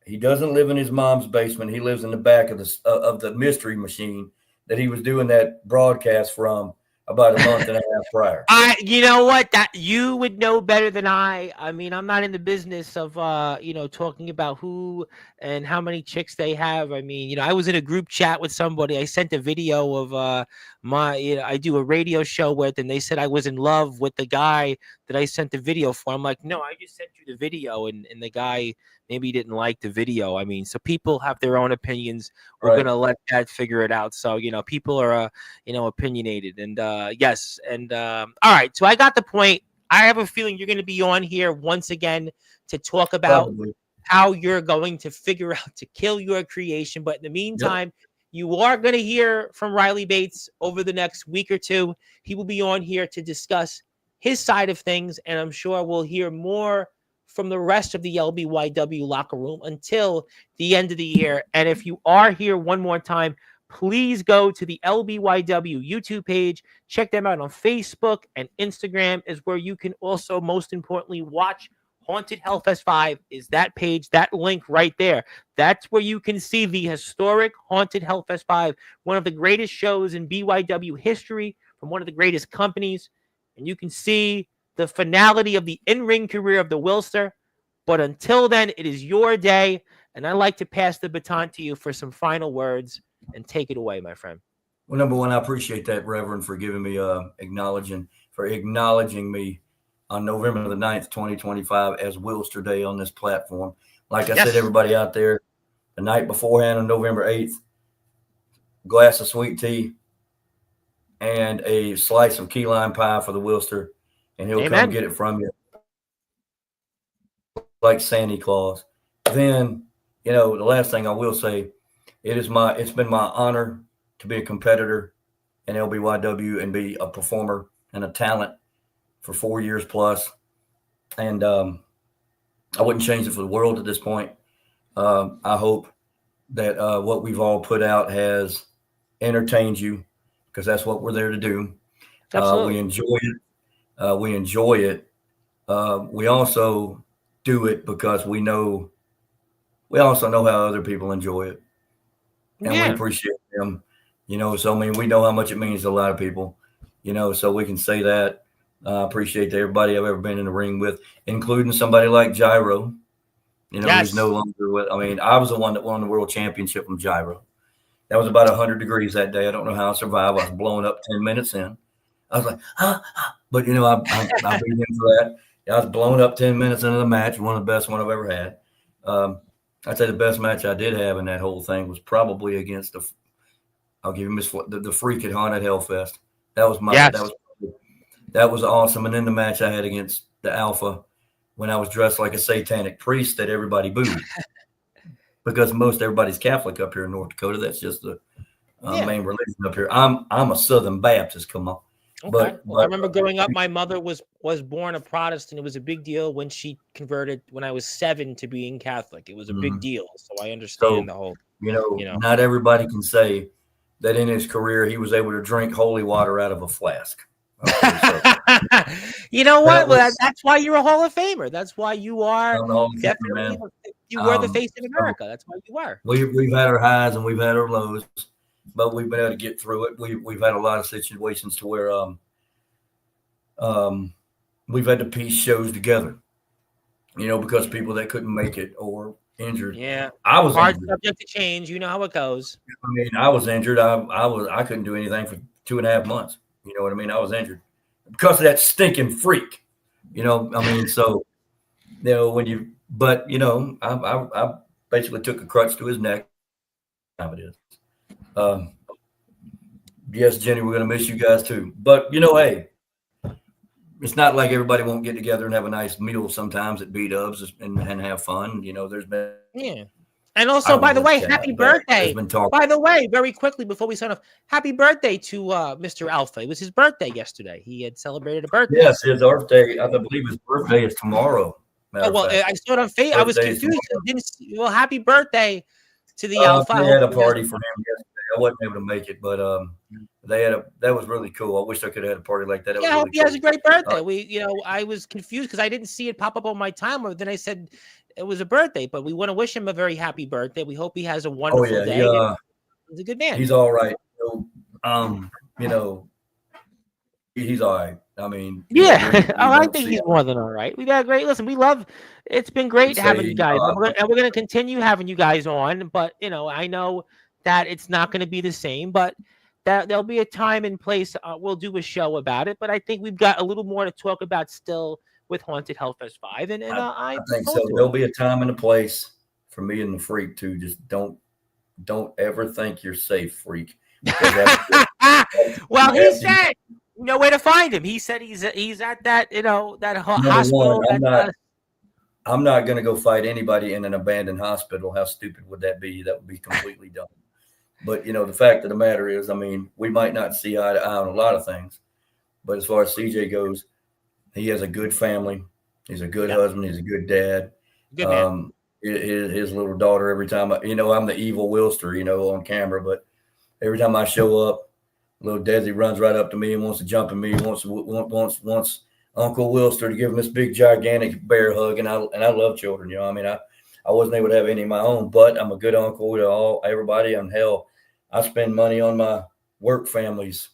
He doesn't live in his mom's basement. He lives in the back of the mystery machine that he was doing that broadcast from about a month and a half prior. You know what? That you would know better than I. I mean, I'm not in the business of talking about who and how many chicks they have. I mean, I was in a group chat with somebody. I sent a video of I do a radio show with, and they said I was in love with the guy that I sent the video for. I'm like, no, I just sent you the video, and the guy maybe didn't like the video. I mean, so people have their own opinions. We're gonna let that figure it out. So people are opinionated, and yes, and all right. So I got the point. I have a feeling you're gonna be on here once again to talk about how you're going to figure out to kill your creation. But in the meantime, you are going to hear from Riley Bates over the next week or two. He will be on here to discuss his side of things, and I'm sure we'll hear more from the rest of the LBYW locker room until the end of the year. And if you are here one more time, please go to the LBYW YouTube page. Check them out on Facebook and Instagram, is where you can also, most importantly, watch Haunted Hellfest 5. Is that page, that link right there. That's where you can see the historic Haunted Hellfest 5, one of the greatest shows in BYW history from one of the greatest companies. And you can see the finality of the in-ring career of the Willster. But until then, it is your day. And I'd like to pass the baton to you for some final words and take it away, my friend. Well, number one, I appreciate that, Reverend, for giving me acknowledging me on November the 9th, 2025 as Willster Day on this platform. Like I said, everybody out there, the night beforehand on November 8th, glass of sweet tea and a slice of key lime pie for the Willster, and he'll come get it from you like Santa Claus. Then, the last thing I will say, it's been my honor to be a competitor in LBYW and be a performer and a talent for 4 years plus. And I wouldn't change it for the world at this point. I hope that what we've all put out has entertained you, because that's what we're there to do. We enjoy it. We also do it because we also know how other people enjoy it. And we appreciate them, so, we know how much it means to a lot of people, so we can say that. I appreciate everybody I've ever been in the ring with, including somebody like Gyro. He's no longer with. I was the one that won the world championship from Gyro. That was about 100 degrees that day. I don't know how I survived. I was blowing up 10 minutes in. I was like, but I beat him for that. I was blown up 10 minutes into the match. One of the best one I've ever had. I'd say the best match I did have in that whole thing was probably against I'll give him the Freak at Haunted Hellfest. That was that was awesome. And then the match I had against the Alpha when I was dressed like a satanic priest that everybody booed. Because most everybody's Catholic up here in North Dakota. That's just the main religion up here. I'm a Southern Baptist. Come on. Okay. But I remember growing up, my mother was born a Protestant. It was a big deal when she converted when I was 7 to being Catholic. It was a big deal. So I understand the whole. Not everybody can say that in his career he was able to drink holy water out of a flask. Okay, so you know what? That's why you're a Hall of Famer. That's why you are definitely you were the face of America. That's why you were. We've had our highs and we've had our lows, but we've been able to get through it. We've had a lot of situations to where we've had to piece shows together, because people that couldn't make it or injured. Yeah, I was hard injured. Subject to change. You know how it goes. I mean, I was injured. I couldn't do anything for 2.5 months. You know what I mean? I was injured because of that stinking freak. So I basically took a crutch to his neck. How it is. Yes, Jenny, we're going to miss you guys too. But, hey, it's not like everybody won't get together and have a nice meal sometimes at B-Dubs and have fun. There's been. Yeah. And also, by the way, happy birthday. By the way, very quickly before we sign off, happy birthday to Mr. Alpha. It was his birthday yesterday. He had celebrated a birthday. Yes, his birthday. I believe his birthday is tomorrow. I saw it on Facebook. I was confused. Happy birthday to the Alpha. They had a party for him yesterday. I wasn't able to make it, but that was really cool. I wish I could have had a party like that. I hope he has a great birthday. I was confused because I didn't see it pop up on my timer. Then I said it was a birthday, but we want to wish him a very happy birthday. We hope he has a wonderful day. He's a good man. He's all right. He's all right. I mean, I think he's more than all right. We got great. Listen, it's been great having you guys, and we're going to continue having you guys on. But I know that it's not going to be the same, but that there'll be a time and place. We'll do a show about it. But I think we've got a little more to talk about still with Haunted Hellfest 5, and I think so. There'll be a time and a place for me and the Freak too. Just don't ever think you're safe, Freak. Well, he said no way to find him. He said he's at that that hospital. I'm not going to go fight anybody in an abandoned hospital. How stupid would that be? That would be completely dumb. But the fact of the matter is, I mean, we might not see eye to eye on a lot of things, but as far as CJ goes, he has a good family. He's a good husband. He's a good dad. Good man. His little daughter. Every time I'm the evil Willster, on camera, but every time I show up, little Desi runs right up to me and wants to jump at me. Wants Uncle Willster to give him this big gigantic bear hug, and I love children. I wasn't able to have any of my own, but I'm a good uncle to everybody. And hell, I spend money on my work family's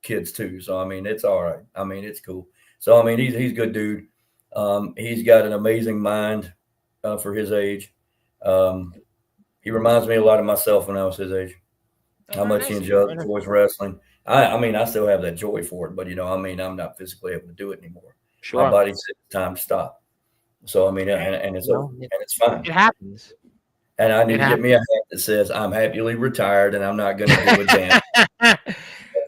kids too. So it's all right. It's cool. So he's a good dude. He's got an amazing mind for his age. He reminds me a lot of myself when I was his age. How much he enjoys wrestling. I still have that joy for it, but I'm not physically able to do it anymore. Sure. My body said it's time to stop. So and it's fine. It happens. And I need to get me a hat that says I'm happily retired and I'm not going to do a damn.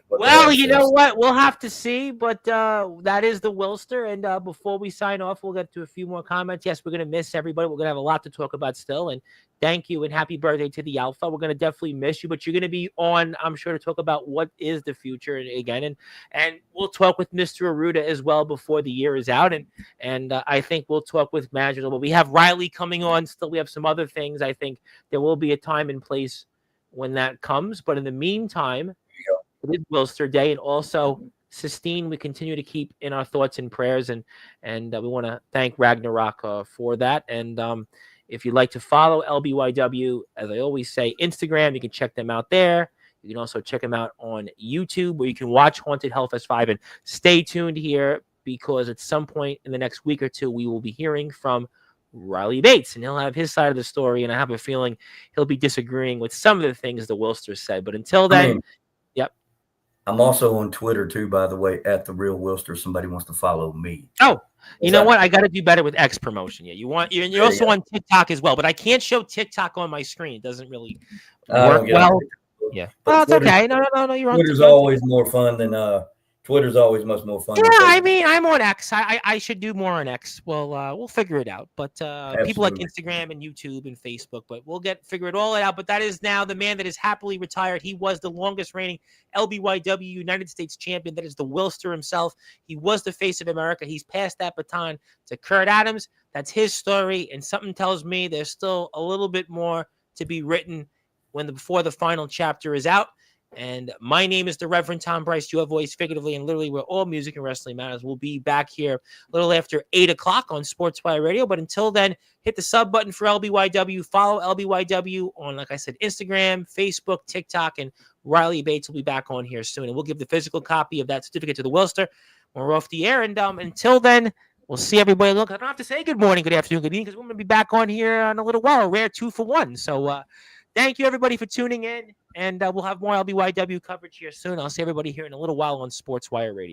Well, you know what? We'll have to see, but that is the Willster. And before we sign off, we'll get to a few more comments. Yes, we're going to miss everybody. We're going to have a lot to talk about still. And thank you and happy birthday to the Alpha. We're going to definitely miss you, but you're going to be on, I'm sure, to talk about what is the future again. And we'll talk with Mr. Aruda as well before the year is out. And I think we'll talk with managers. But we have Riley coming on still. We have some other things. I think there will be a time and place when that comes. But in the meantime, it is Willster Day, and also Sistine we continue to keep in our thoughts and prayers, and we want to thank Ragnarok for that. And if you'd like to follow LBYW, as I always say, Instagram, you can check them out there. You can also check them out on YouTube, where you can watch Haunted Hellfest 5. And stay tuned here, because at some point in the next week or two, we will be hearing from Riley Bates, and he'll have his side of the story, and I have a feeling he'll be disagreeing with some of the things that Willster said. But until then, yep. I'm also on Twitter too, by the way, at the real Willster. Somebody wants to follow me. Oh, you know what? I got to do better with X promotion. Yeah, you're also on TikTok as well, but I can't show TikTok on my screen. It doesn't really work well. Yeah, well, it's okay. No, you're on. Twitter's always more fun than Twitter's always much more fun. Yeah, I mean, I'm on X. I should do more on X. Well, we'll figure it out. But people like Instagram and YouTube and Facebook, but we'll figure it all out. But that is now the man that is happily retired. He was the longest reigning LBYW United States champion. That is the Willster himself. He was the face of America. He's passed that baton to Kurt Adams. That's his story. And something tells me there's still a little bit more to be written before the final chapter is out. And my name is the Reverend Tom Bryce, your voice figuratively and literally where all music and wrestling matters. We'll be back here a little after 8 o'clock on Sportzwire Radio. But until then, hit the sub button for LBYW. Follow LBYW on, like I said, Instagram, Facebook, TikTok, and Riley Bates will be back on here soon. And we'll give the physical copy of that certificate to the Willster when we're off the air. And until then, we'll see everybody. Look, I don't have to say good morning, good afternoon, good evening, because we're going to be back on here in a little while, a rare 2-for-1. So thank you, everybody, for tuning in. And we'll have more LBYW coverage here soon. I'll see everybody here in a little while on Sportswire Radio.